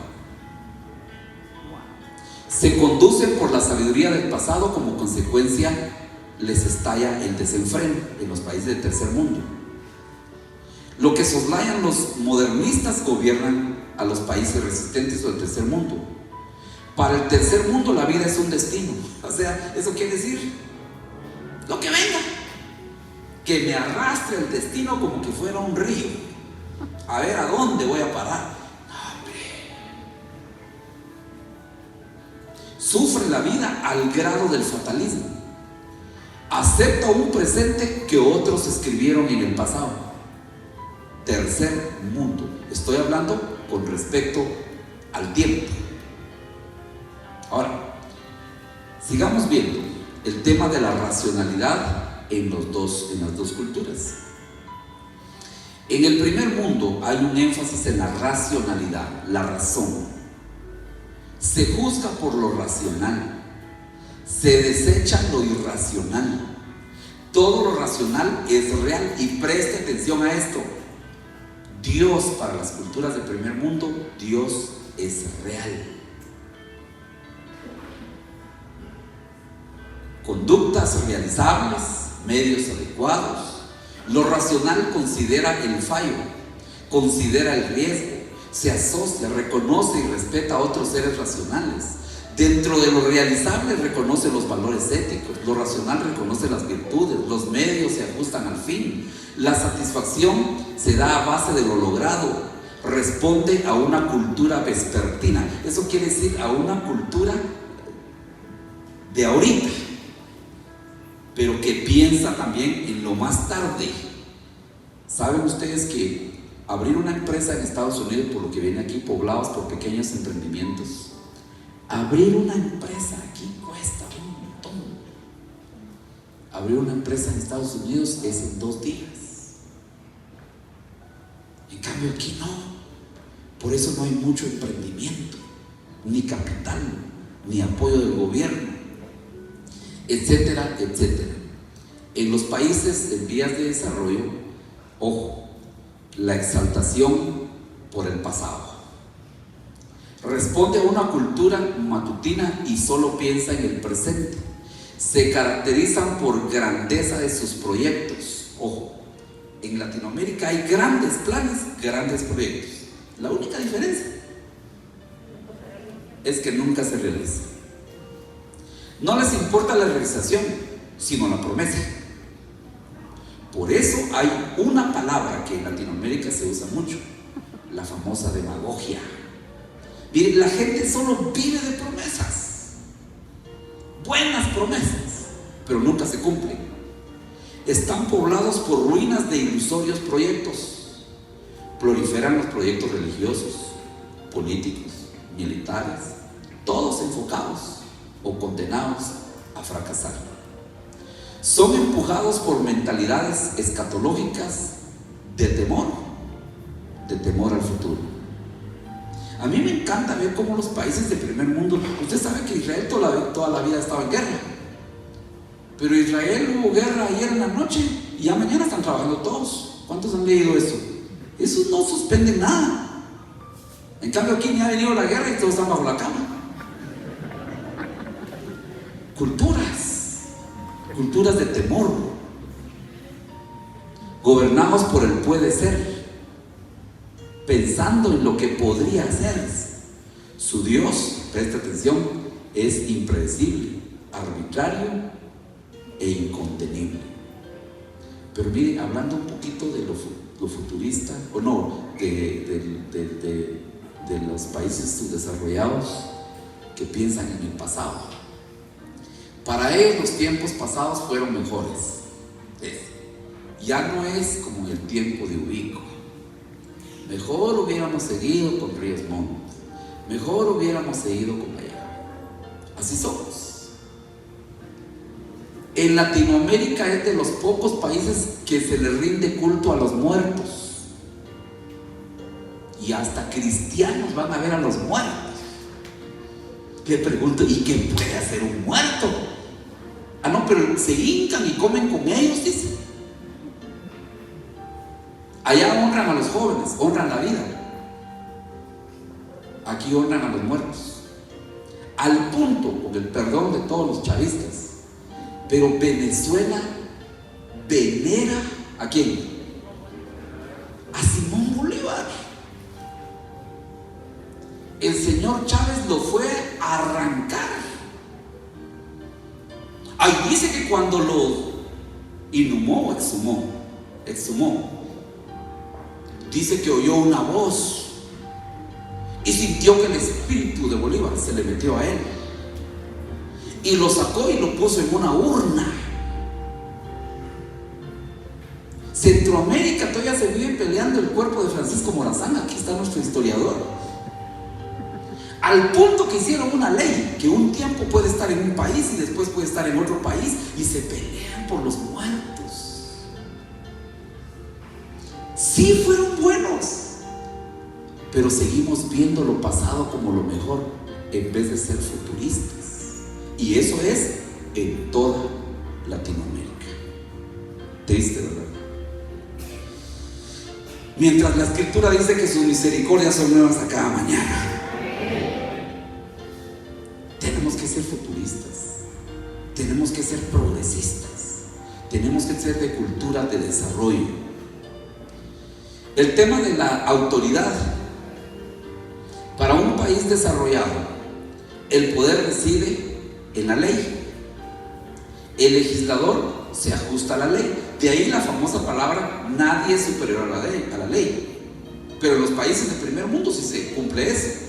Se conducen por la sabiduría del pasado, como consecuencia les estalla el desenfreno en los países del tercer mundo. Lo que soslayan los modernistas gobiernan a los países resistentes o del tercer mundo. Para el tercer mundo la vida es un destino. O sea, eso quiere decir lo que venga, que me arrastre el destino como que fuera un río, a ver a dónde voy a parar. No, hombre. Sufre la vida al grado del fatalismo. Acepta un presente que otros escribieron en el pasado. Tercer mundo. Estoy hablando con respecto al tiempo. Ahora, sigamos viendo el tema de la racionalidad en las dos culturas. En el primer mundo hay un énfasis en la racionalidad, la razón. Se juzga por lo racional, se desecha lo irracional. Todo lo racional es real, y preste atención a esto. Dios, para las culturas del primer mundo, Dios es real. Conductas realizables, medios adecuados. Lo racional considera el fallo, considera el riesgo, se asocia, reconoce y respeta a otros seres racionales. Dentro de lo realizable reconoce los valores éticos, lo racional reconoce las virtudes, los medios se ajustan al fin. La satisfacción se da a base de lo logrado, responde a una cultura vespertina. Eso quiere decir a una cultura de ahorita, pero que piensa también en lo más tarde. ¿Saben ustedes que abrir una empresa en Estados Unidos, por lo que viene aquí, poblados por pequeños emprendimientos, abrir una empresa aquí cuesta un montón? Abrir una empresa en Estados Unidos es en 2 días. En cambio aquí no. Por eso no hay mucho emprendimiento, ni capital, ni apoyo del gobierno, etcétera, etcétera. En los países en vías de desarrollo, ojo, la exaltación por el pasado. Responde a una cultura matutina y solo piensa en el presente. Se caracterizan por grandeza de sus proyectos. Ojo, en Latinoamérica hay grandes planes, grandes proyectos. La única diferencia es que nunca se realizan. No les importa la realización, sino la promesa. Por eso hay una palabra que en Latinoamérica se usa mucho, la famosa demagogia. Miren, la gente solo vive de promesas, buenas promesas, pero nunca se cumplen. Están poblados por ruinas de ilusorios proyectos. Proliferan los proyectos religiosos, políticos, militares, todos enfocados o condenados a fracasar. Son empujados por mentalidades escatológicas de temor al futuro. A mí me encanta ver cómo los países del primer mundo, usted sabe que Israel toda la vida estaba en guerra, pero Israel hubo guerra ayer en la noche y ya mañana están trabajando todos. ¿Cuántos han leído eso? Eso no suspende nada. En cambio aquí ni ha venido la guerra y todos están bajo la cama. Culturas de temor, gobernados por el puede ser, pensando en lo que podría ser. Su Dios, presta atención, es impredecible, arbitrario e incontenible. Pero mire, hablando un poquito de lo futurista, o no, de los países subdesarrollados que piensan en el pasado. Para ellos los tiempos pasados fueron mejores. Ya no es como en el tiempo de Ubico. Mejor hubiéramos seguido con Ríos Montt. Mejor hubiéramos seguido con allá. Así somos. En Latinoamérica es de los pocos países que se le rinde culto a los muertos. Y hasta cristianos van a ver a los muertos. Le pregunto, ¿y qué puede hacer un muerto? Ah, no, pero se hincan y comen con ellos, dice. Allá honran a los jóvenes, honran la vida. Aquí honran a los muertos. Al punto, con el perdón de todos los chavistas, pero Venezuela venera ¿a quién? A Simón Bolívar. El señor Chávez lo fue a arrancar. Ahí dice que cuando lo inhumó o exhumó, dice que oyó una voz y sintió que el espíritu de Bolívar se le metió a él y lo sacó y lo puso en una urna. Centroamérica todavía se vive peleando el cuerpo de Francisco Morazán. Aquí está nuestro historiador. Al punto que hicieron una ley que un tiempo puede estar en un país y después puede estar en otro país y se pelean por los muertos. Sí fueron buenos, pero seguimos viendo lo pasado como lo mejor en vez de ser futuristas. Y eso es en toda Latinoamérica. Triste, ¿verdad? Mientras la Escritura dice que sus misericordias son nuevas a cada mañana. Tenemos que ser futuristas, tenemos que ser progresistas, tenemos que ser de cultura de desarrollo. El tema de la autoridad. Para un país desarrollado, el poder reside en la ley. El legislador se ajusta a la ley. De ahí la famosa palabra, nadie es superior a la ley. Pero en los países del primer mundo sí se cumple eso.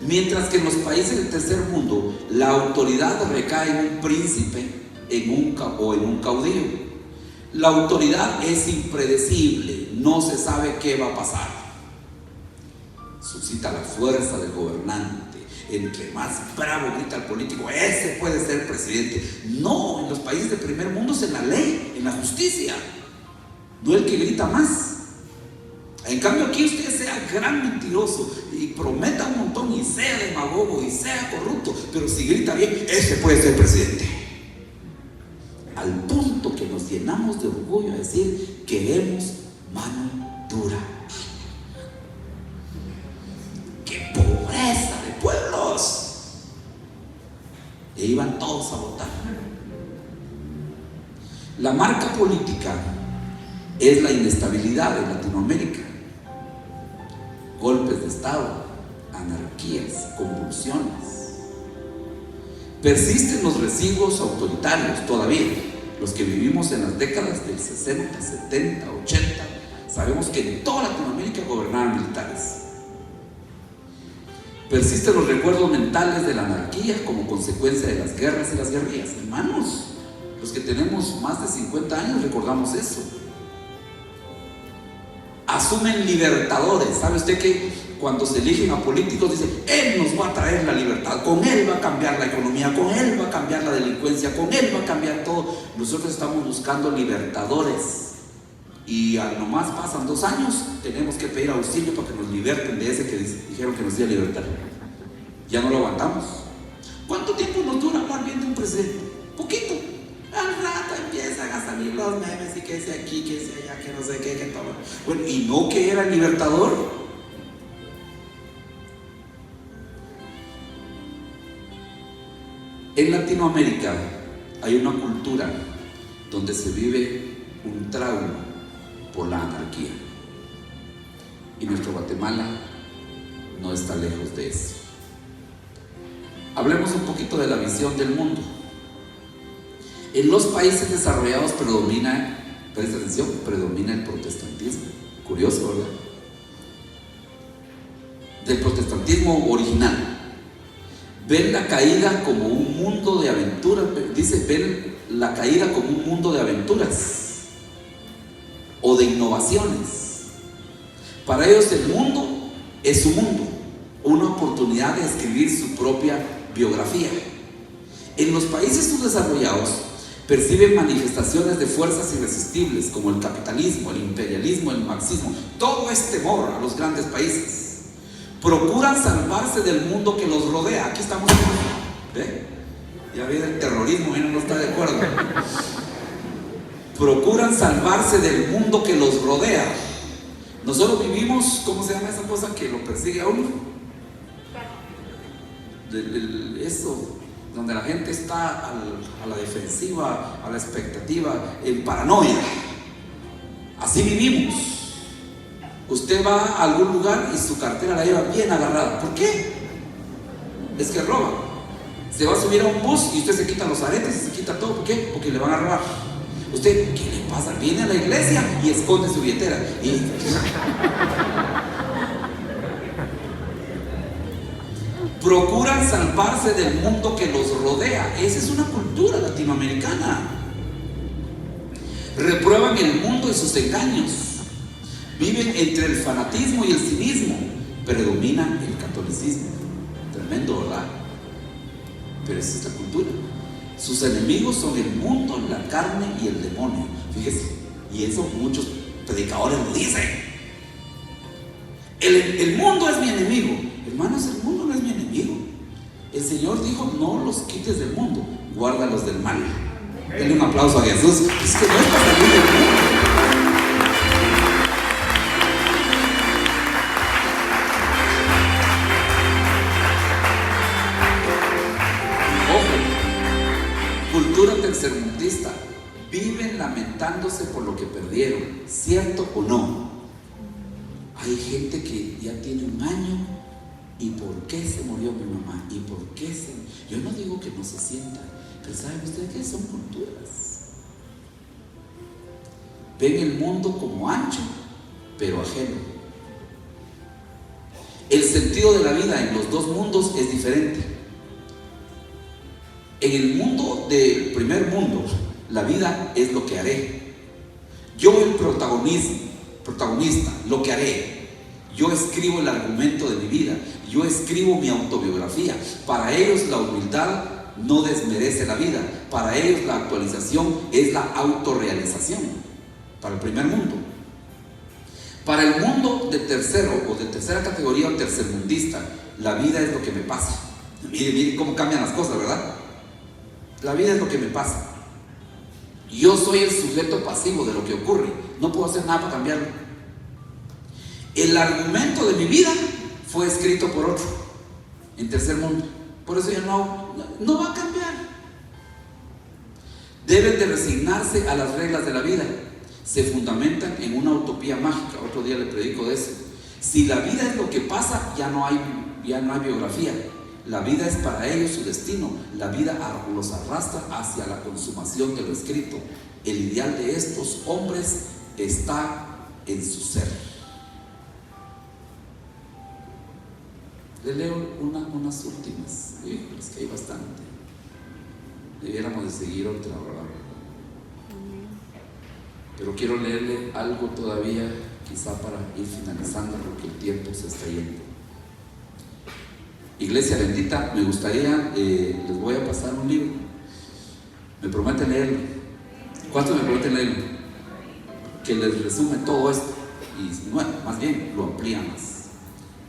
Mientras que en los países del tercer mundo la autoridad recae en un príncipe o en un caudillo. La autoridad es impredecible, no se sabe qué va a pasar. Suscita la fuerza del gobernante. Entre más bravo grita el político, ese puede ser presidente. No, en los países del primer mundo es en la ley, en la justicia, no el que grita más. En cambio aquí usted sea gran mentiroso y prometa un montón y sea demagogo y sea corrupto, pero si grita bien, ese puede ser presidente. Al punto que nos llenamos de orgullo a decir, queremos mano dura. ¡Qué pobreza de pueblos! Y iban todos a votar. La marca política es la inestabilidad en Latinoamérica. Golpes de estado, anarquías, convulsiones. Persisten los residuos autoritarios todavía. Los que vivimos en las décadas del 60, 70, 80, sabemos que en toda Latinoamérica gobernaban militares. Persisten los recuerdos mentales de la anarquía como consecuencia de las guerras y las guerrillas. Hermanos, los que tenemos más de 50 años recordamos eso. Asumen libertadores. ¿Sabe usted que cuando se eligen a políticos dicen, él nos va a traer la libertad, con él va a cambiar la economía, con él va a cambiar la delincuencia, con él va a cambiar todo? Nosotros estamos buscando libertadores y al nomás pasan 2 años tenemos que pedir auxilio para que nos liberten de ese que dijeron que nos iba a libertar. Ya no lo aguantamos. ¿Cuánto tiempo nos dura hablar bien de un presidente? Poquito. Al rato empiezan a salir los memes y que sea aquí, que sea allá, que no sé qué, que todo. Bueno, ¿y no que era el libertador? En Latinoamérica hay una cultura donde se vive un trauma por la anarquía. Y nuestro Guatemala no está lejos de eso. Hablemos un poquito de la visión del mundo. En los países desarrollados predomina, presta atención, predomina el protestantismo. Curioso, ¿verdad? Del protestantismo original. Ven la caída como un mundo de aventuras. Dice, ven la caída como un mundo de aventuras o de innovaciones. Para ellos el mundo es su mundo, una oportunidad de escribir su propia biografía. En los países subdesarrollados perciben manifestaciones de fuerzas irresistibles como el capitalismo, el imperialismo, el marxismo. Todo es temor a los grandes países. Procuran salvarse del mundo que los rodea. Aquí estamos, ¿ve? Ya viene el terrorismo, no está de acuerdo. Procuran salvarse del mundo que los rodea. Nosotros vivimos, ¿cómo se llama esa cosa que lo persigue a uno? Eso, donde la gente está a la defensiva, a la expectativa, en paranoia. Así vivimos. Usted va a algún lugar y su cartera la lleva bien agarrada. ¿Por qué? Es que roban. Se va a subir a un bus y usted se quita los aretes y se quita todo. ¿Por qué? Porque le van a robar. Usted, ¿qué le pasa? Viene a la iglesia y esconde su billetera. Procuran salvarse del mundo que los rodea. Esa es una cultura latinoamericana. Reprueban el mundo y sus engaños. Viven entre el fanatismo y el cinismo. Predomina el catolicismo. Tremendo, ¿verdad? Pero esa es la cultura. Sus enemigos son el mundo, la carne y el demonio. Fíjese, y eso muchos predicadores lo dicen. El mundo es mi enemigo. Hermanos, el mundo no es mi enemigo. El Señor dijo, no los quites del mundo, guárdalos del mal. Denle un aplauso a Jesús. Es que no es para salir del mundo. Cultura tercermundista. Viven lamentándose por lo que perdieron, ¿cierto o no? Hay gente que ya tiene 1 año y ¿por qué se murió mi mamá? ¿Y por qué se...? Yo no digo que no se sienta, pero ¿saben ustedes qué son culturas? Ven el mundo como ancho, pero ajeno. El sentido de la vida en los dos mundos es diferente. En el mundo del primer mundo, la vida es lo que haré. Yo el protagonista, lo que haré. Yo escribo el argumento de mi vida. Yo escribo mi autobiografía. Para ellos la humildad no desmerece la vida. Para ellos la actualización es la autorrealización. Para el primer mundo. Para el mundo de tercero o de tercera categoría o tercermundista, la vida es lo que me pasa. Miren cómo cambian las cosas, ¿verdad? La vida es lo que me pasa. Yo soy el sujeto pasivo de lo que ocurre. No puedo hacer nada para cambiarlo. El argumento de mi vida fue escrito por otro en tercer mundo. Por eso ya no va a cambiar. Deben de resignarse a las reglas de la vida. Se fundamentan en una utopía mágica. Otro día le predico de eso. Si la vida es lo que pasa, ya no hay biografía. La vida es para ellos su destino. La vida los arrastra hacia la consumación de lo escrito. El ideal de estos hombres está en su ser. Le leo unas últimas. Es que hay bastante. Debiéramos de seguir otra, ¿verdad? Pero quiero leerle algo todavía, quizá para ir finalizando, porque el tiempo se está yendo. Iglesia bendita, me gustaría, les voy a pasar un libro. Me prometen leerlo. ¿Cuántos me prometen leerlo? Que les resume todo esto. Y bueno, más bien lo amplía más.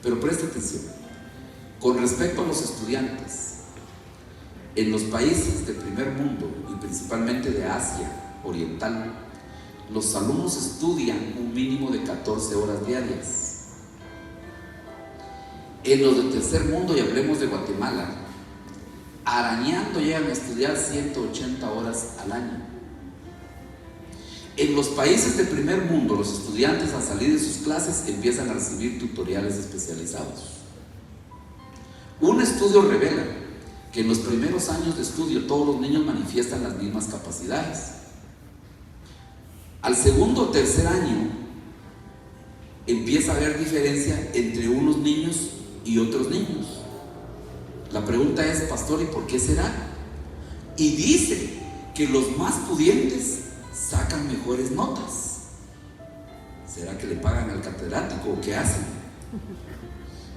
Pero preste atención. Con respecto a los estudiantes, en los países del primer mundo y principalmente de Asia Oriental, los alumnos estudian un mínimo de 14 horas diarias. En los del tercer mundo, y hablemos de Guatemala, arañando llegan a estudiar 180 horas al año. En los países del primer mundo, los estudiantes al salir de sus clases empiezan a recibir tutoriales especializados. Un estudio revela que en los primeros años de estudio todos los niños manifiestan las mismas capacidades. Al segundo o tercer año empieza a haber diferencia entre unos niños y otros niños. La pregunta es, pastor, ¿y por qué será? Y dice que los más pudientes sacan mejores notas. ¿Será que le pagan al catedrático o qué hacen?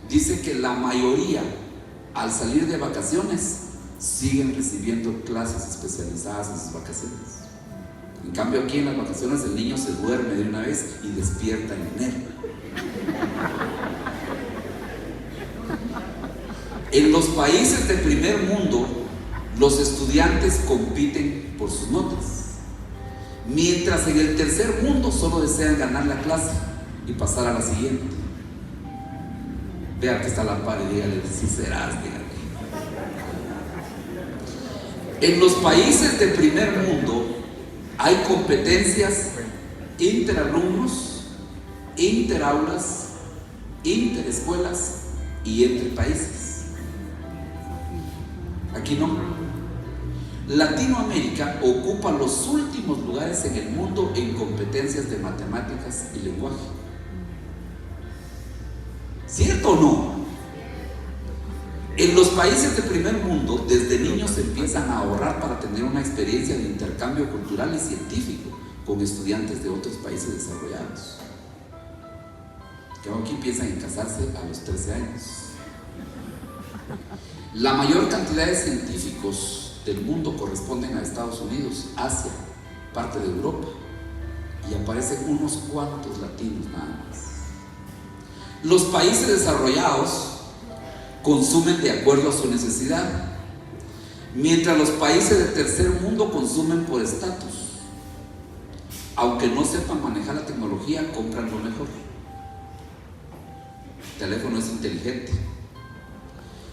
Dice que la mayoría, al salir de vacaciones, siguen recibiendo clases especializadas en sus vacaciones. En cambio, aquí en las vacaciones el niño se duerme de una vez y despierta en enero. En los países del primer mundo, los estudiantes compiten por sus notas, mientras en el tercer mundo solo desean ganar la clase y pasar a la siguiente. Vea que está la par y dígale, si serás, dígale. En los países del primer mundo hay competencias interalumnos, interaulas, interescuelas y entre países. Aquí no. Latinoamérica ocupa los últimos lugares en el mundo en competencias de matemáticas y lenguaje. ¿Cierto o no? En los países del primer mundo, desde niños empiezan a ahorrar para tener una experiencia de intercambio cultural y científico con estudiantes de otros países desarrollados. Que aquí empiezan a casarse a los 13 años. La mayor cantidad de científicos del mundo corresponden a Estados Unidos, Asia, parte de Europa, y aparecen unos cuantos latinos nada más. Los países desarrollados consumen de acuerdo a su necesidad, mientras los países del tercer mundo consumen por estatus. Aunque no sepan manejar la tecnología, compran lo mejor. El teléfono es inteligente.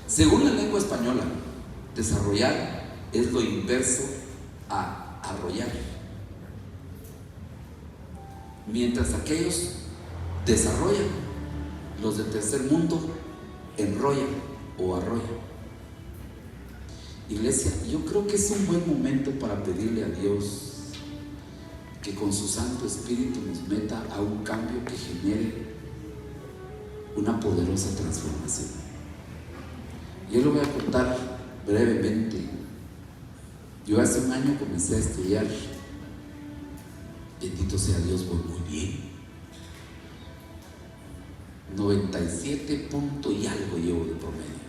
Según la lengua española, desarrollar es lo inverso a arrollar. Mientras aquellos desarrollan, los del tercer mundo enrollan o arrollan. Iglesia, yo creo que es un buen momento para pedirle a Dios que con su Santo Espíritu nos meta a un cambio que genere una poderosa transformación. Yo lo voy a contar brevemente. Yo hace un año comencé a estudiar. Bendito sea Dios, voy muy bien. 97 puntos y algo llevo de promedio.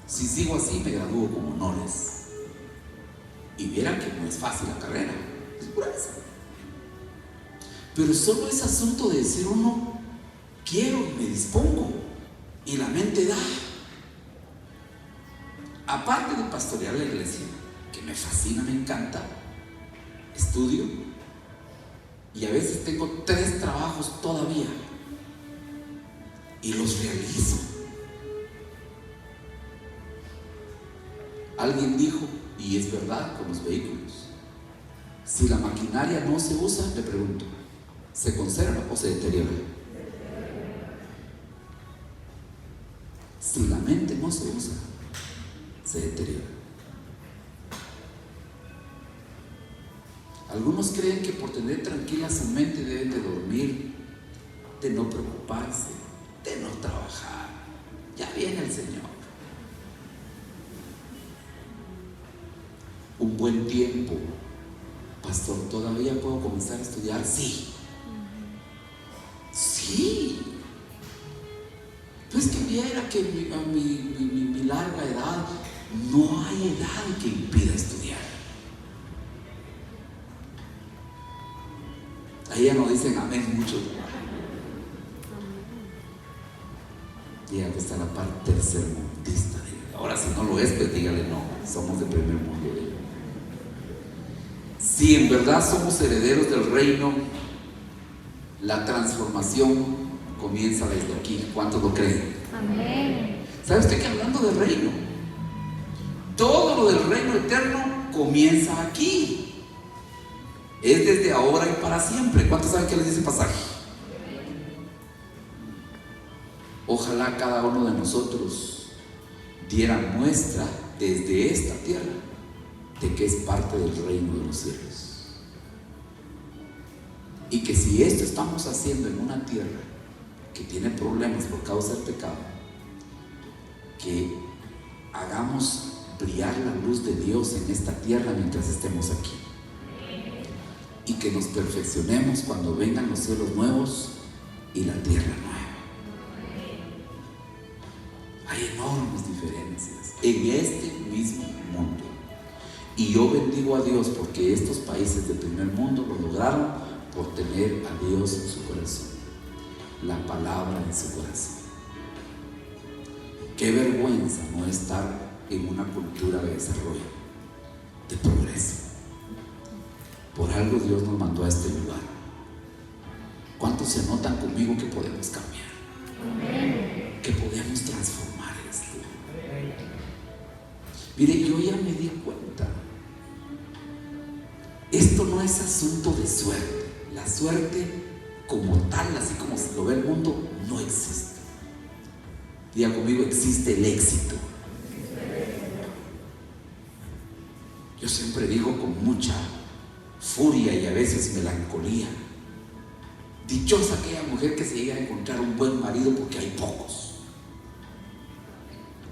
Si sigo así, me gradúo con honores. Y vieran que no es fácil la carrera, es pura esa. Pero solo es asunto de decir uno, quiero y me dispongo, y la mente da. Aparte de pastorear la iglesia, que me fascina, me encanta, estudio y a veces tengo 3 trabajos todavía y los realizo. Alguien dijo, y es verdad con los vehículos, si la maquinaria no se usa, le pregunto, ¿se conserva o se deteriora? Si la mente no se usa, se deteriora. Algunos creen que por tener tranquila su mente deben de dormir, de no preocuparse, de no trabajar. Ya viene el Señor. Un buen tiempo. Pastor, ¿todavía puedo comenzar a estudiar? Sí. Sí. Pues que viera que a mi larga edad, no hay edad que impida estudiar. Ahí ya no dicen amén mucho. Y acá está la parte tercermundista. Ahora, si no lo es, pues dígale no, somos de primer mundo. Si en verdad somos herederos del reino, la transformación comienza desde aquí. ¿Cuántos lo creen? Amén. ¿Sabe usted que hablando del reino, todo lo del reino eterno comienza aquí? Es desde ahora y para siempre. ¿Cuántos saben qué les dice el pasaje? Ojalá cada uno de nosotros diera muestra desde esta tierra de que es parte del reino de los cielos. Y que si esto estamos haciendo en una tierra que tiene problemas por causa del pecado, que hagamos brillar la luz de Dios en esta tierra mientras estemos aquí. Y que nos perfeccionemos cuando vengan los cielos nuevos y la tierra nueva. Hay enormes diferencias en este mismo mundo. Y yo bendigo a Dios porque estos países del primer mundo lo lograron por tener a Dios en su corazón, la palabra en su corazón. Qué vergüenza no estar en una cultura de desarrollo, de progreso. Por algo Dios nos mandó a este lugar. ¿Cuántos se notan conmigo que podemos cambiar? Amén. Que podemos transformar esto. Mire, yo ya me di cuenta. Esto no es asunto de suerte. La suerte como tal, así como se lo ve el mundo, no existe. Diga conmigo, existe el éxito. Yo siempre digo con mucha furia y a veces melancolía: dichosa aquella mujer que se llega a encontrar un buen marido, porque hay pocos.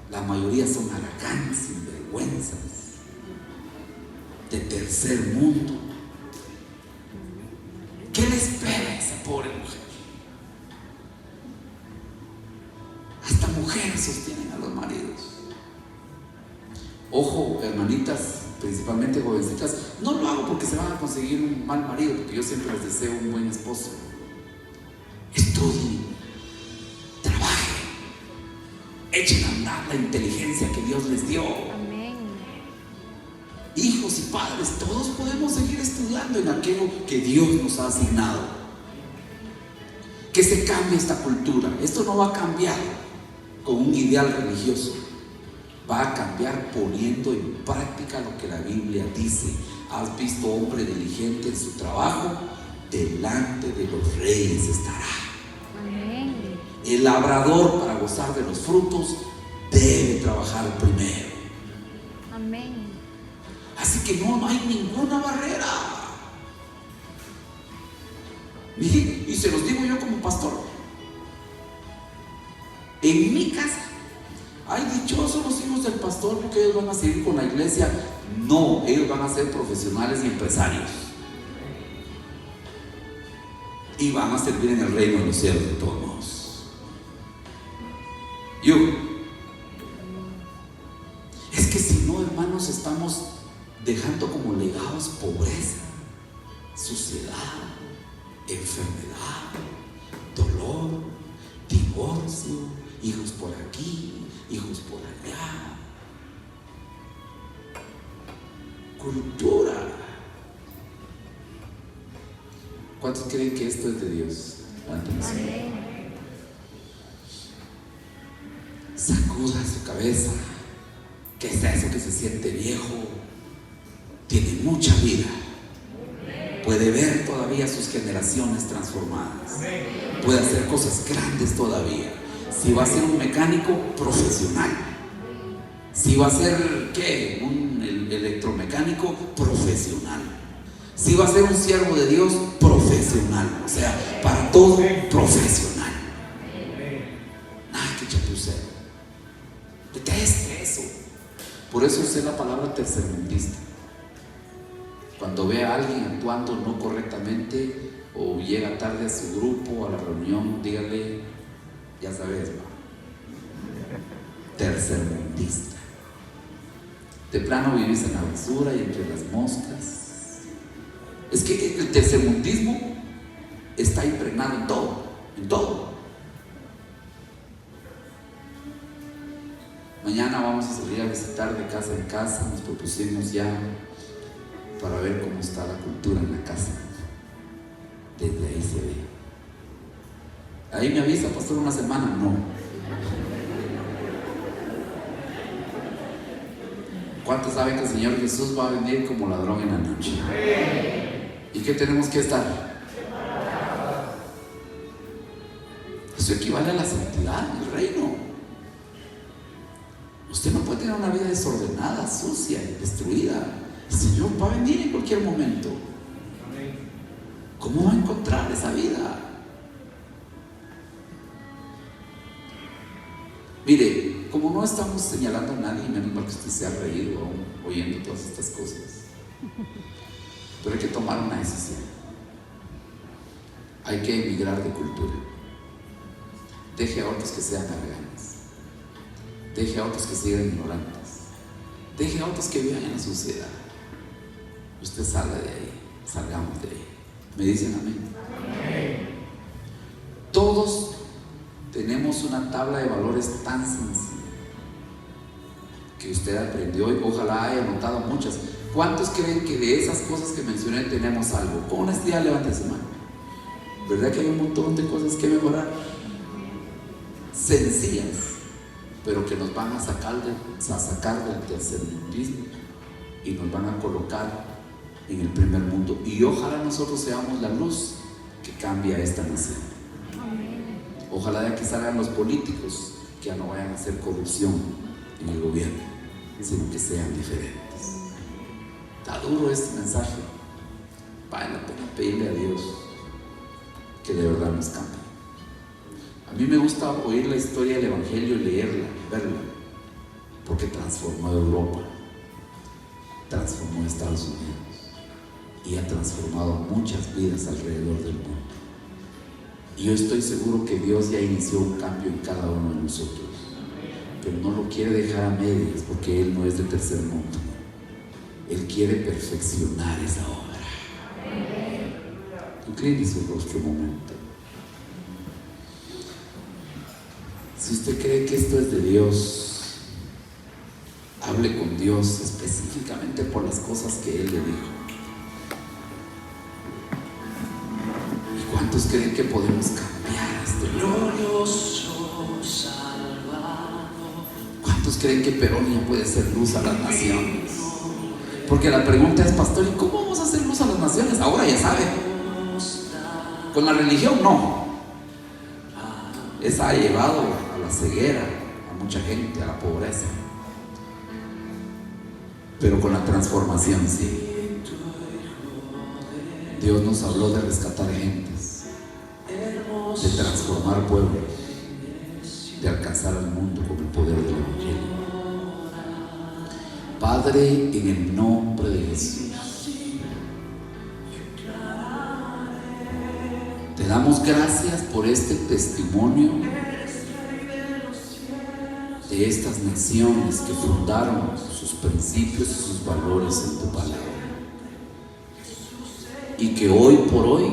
La mayoría son haracanes, sinvergüenzas, de tercer mundo. ¿Qué le espera a esa pobre mujer? Hasta mujeres sostienen a los maridos. Ojo, hermanitas, principalmente jovencitas, no lo hago porque se van a conseguir un mal marido, porque yo siempre les deseo un buen esposo. Estudien, trabajen, echen a andar la inteligencia que Dios les dio. Amén. Hijos y padres, todos podemos seguir estudiando en aquello que Dios nos ha asignado. Que se cambie esta cultura. Esto no va a cambiar con un ideal religioso, va a cambiar poniendo en práctica lo que la Biblia dice. ¿Has visto hombre diligente en su trabajo? Delante de los reyes estará. Amén. El labrador, para gozar de los frutos, debe trabajar primero. Amén. Así que no hay ninguna barrera. Mire, y se los digo yo como pastor. En mi casa, hay dichosos los hijos del pastor porque ellos van a seguir con la iglesia. No, ellos van a ser profesionales y empresarios. Y van a servir en el reino de los cielos de todos modos. Es que si no, hermanos, estamos dejando como legados pobreza, suciedad, enfermedad, dolor, divorcio, hijos por aquí, hijos por allá. Cultura. ¿Cuántos creen que esto es de Dios? Amén. Sacuda su cabeza. ¿Qué es eso que se siente viejo? Tiene mucha vida. Puede ver todavía sus generaciones transformadas. Puede hacer cosas grandes todavía. Si va a ser un mecánico profesional. Si va a ser, ¿qué? Un electromecánico profesional. Si va a ser un siervo de Dios profesional. O sea, para todo profesional. Nada que chapucero. Deteste eso. Por eso usé la palabra tercermundista. Cuando ve a alguien actuando no correctamente o llega tarde a su grupo, a la reunión, dígale, ya sabes, ¿no? Tercermundista. De plano vivís en la basura y entre las moscas. Es que el tercermundismo está impregnado en todo, en todo. Mañana vamos a salir a visitar de casa en casa, nos propusimos ya para ver cómo está la cultura en la casa. Desde ahí se ve. Ahí me avisa, pastor, una semana, no. ¿Cuántos saben que el Señor Jesús va a venir como ladrón en la noche? ¿Y qué tenemos que estar? Eso equivale a la santidad, el reino. Usted no puede tener una vida desordenada, sucia y destruida. El Señor va a venir en cualquier momento. ¿Cómo va a encontrar esa vida? Mire, como no estamos señalando a nadie, menos mal que usted se ha reído aún oyendo todas estas cosas, pero hay que tomar una decisión. Hay que emigrar de cultura. Deje a otros que sean arrogantes. Deje a otros que sigan ignorantes. Deje a otros que vivan en la sociedad. Usted salga de ahí, salgamos de ahí. ¿Me dicen amén? Amén. Todos tenemos una tabla de valores tan sencilla que usted aprendió y ojalá haya notado muchas. ¿Cuántos creen que de esas cosas que mencioné tenemos algo? Con honestidad, levante su mano. ¿Verdad que hay un montón de cosas que mejorar? Sencillas, pero que nos van a sacar del tercermundismo y nos van a colocar en el primer mundo. Y ojalá nosotros seamos la luz que cambia esta nación. Ojalá de aquí salgan los políticos que ya no vayan a hacer corrupción en el gobierno, sino que sean diferentes. Está duro este mensaje. Vale la pena pedirle a Dios que de verdad nos cambie. A mí me gusta oír la historia del Evangelio y leerla, verla, porque transformó Europa, transformó Estados Unidos y ha transformado muchas vidas alrededor del mundo. Y yo estoy seguro que Dios ya inició un cambio en cada uno de nosotros, pero no lo quiere dejar a medias porque Él no es de tercer mundo. Él quiere perfeccionar esa obra. Incline su rostro un momento. Si usted cree que esto es de Dios, hable con Dios específicamente por las cosas que Él le dijo. ¿Y cuántos creen que podemos cambiar este glorioso Salvador? ¿Cuántos creen que Perón ya puede ser luz a las naciones? Porque la pregunta es, pastor, ¿y cómo vamos a hacer luz a las naciones? Ahora ya sabe. Con la religión no. Esa ha llevado a la ceguera a mucha gente, a la pobreza. Pero con la transformación sí. Dios nos habló de rescatar gentes, de transformar pueblos, de alcanzar al mundo con el poder del Evangelio. Padre, en el nombre de Jesús, te damos gracias por este testimonio de estas naciones que fundaron sus principios y sus valores en tu palabra, y que hoy por hoy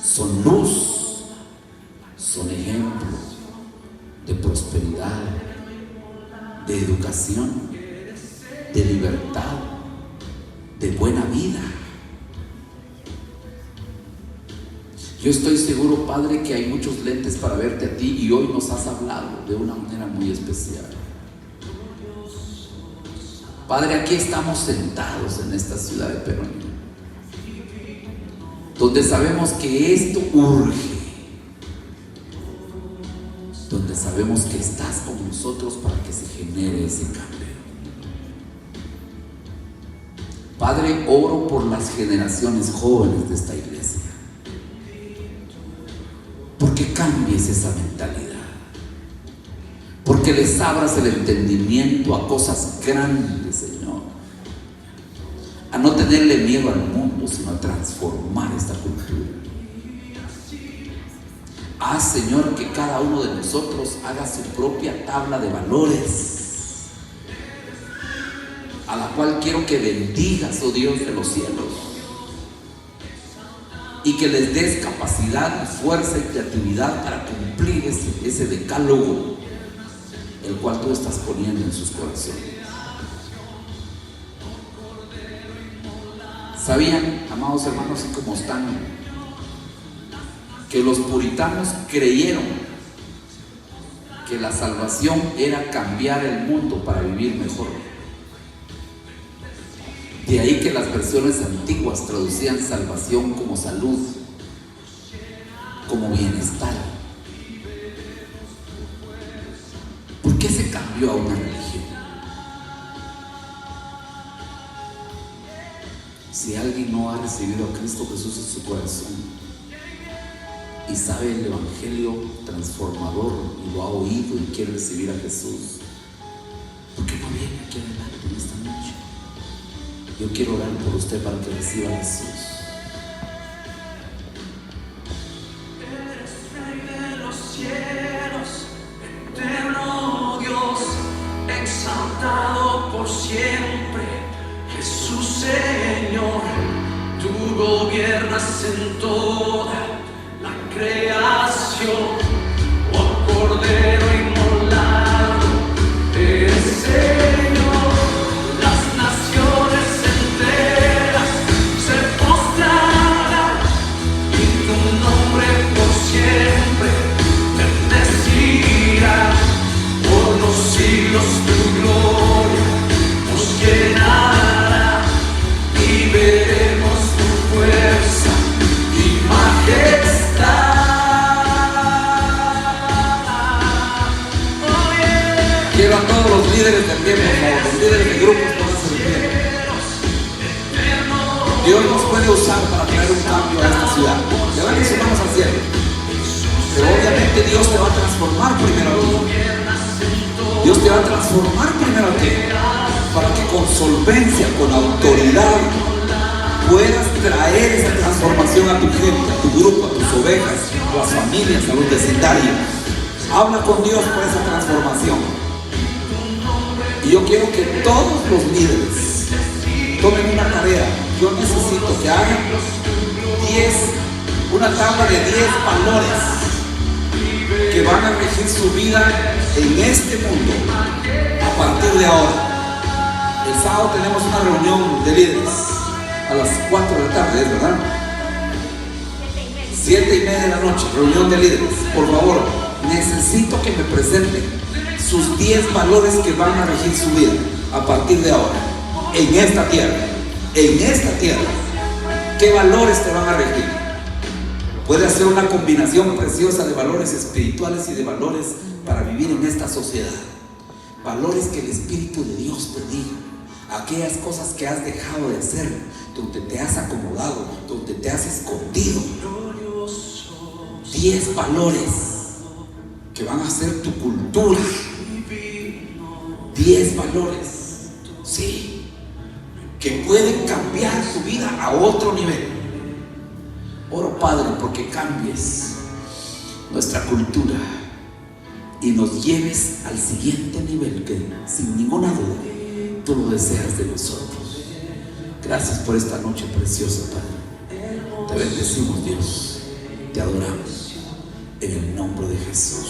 son luz, son ejemplo de prosperidad, de educación, de libertad, de buena vida. Yo estoy seguro, Padre, que hay muchos lentes para verte a ti y hoy nos has hablado de una manera muy especial. Padre, aquí estamos sentados en esta ciudad de Perón, donde sabemos que esto urge. sabemos que estás con nosotros para que se genere ese cambio. Padre, oro por las generaciones jóvenes de esta iglesia, porque cambies esa mentalidad, porque les abras el entendimiento a cosas grandes, Señor, a no tenerle miedo al mundo, sino a transformar esta cultura. Haz, Señor, que cada uno de nosotros haga su propia tabla de valores, a la cual quiero que bendigas, oh Dios de los cielos, y que les des capacidad, fuerza y creatividad para cumplir ese decálogo, el cual tú estás poniendo en sus corazones. ¿Sabían, amados hermanos, y como están, que los puritanos creyeron que la salvación era cambiar el mundo para vivir mejor? De ahí que las versiones antiguas traducían salvación como salud, como bienestar. ¿Por qué se cambió a una religión? Si alguien no ha recibido a Cristo Jesús en su corazón y sabe el evangelio transformador y lo ha oído y quiere recibir a Jesús, ¿por qué no viene aquí adelante en esta noche? Yo quiero orar por usted para que reciba a Jesús. Eres Rey de los cielos, eterno Dios, exaltado por siempre, Jesús Señor. Tú gobiernas en toda la creación, oh Cordero inmolado, eres Señor. Las naciones enteras se postrarán y tu nombre por siempre bendecirá. Por los siglos tu gloria nos llenará y veremos tu fuerza y majestad. Oh, yeah. Quiero a todos los líderes del tiempo, los líderes de grupos, pónganse de pie. Dios nos puede usar para traer un cambio a esta ciudad. Levanten sus manos al cielo. Pero obviamente Dios te va a transformar primero a ti. Dios te va a transformar primero a ti, para que con solvencia, con autoridad, puedas traer esa transformación a tu gente, a tu grupo, a tus ovejas, a las familias, a los vecindarios. Habla con Dios por esa transformación. Y yo quiero que todos los líderes tomen una tarea. Yo necesito que hagan una tabla de 10 valores que van a regir su vida en este mundo a partir de ahora. El sábado tenemos una reunión de líderes a las 4 de la tarde, ¿es verdad? 7:30 de la noche, reunión de líderes. Por favor, necesito que me presenten sus 10 valores que van a regir su vida a partir de ahora, en esta tierra. En esta tierra, ¿qué valores te van a regir? Puede hacer una combinación preciosa de valores espirituales y de valores para vivir en esta sociedad. Valores que el Espíritu de Dios te diga. Aquellas cosas que has dejado de hacer, donde te has acomodado, donde te has escondido. 10 valores que van a ser tu cultura. 10 valores, sí, que pueden cambiar tu vida a otro nivel. Oro, Padre, porque cambies nuestra cultura y nos lleves al siguiente nivel que sin ninguna duda tú lo deseas de nosotros. Gracias por esta noche preciosa, Padre. Te bendecimos, Dios. Te adoramos en el nombre de Jesús.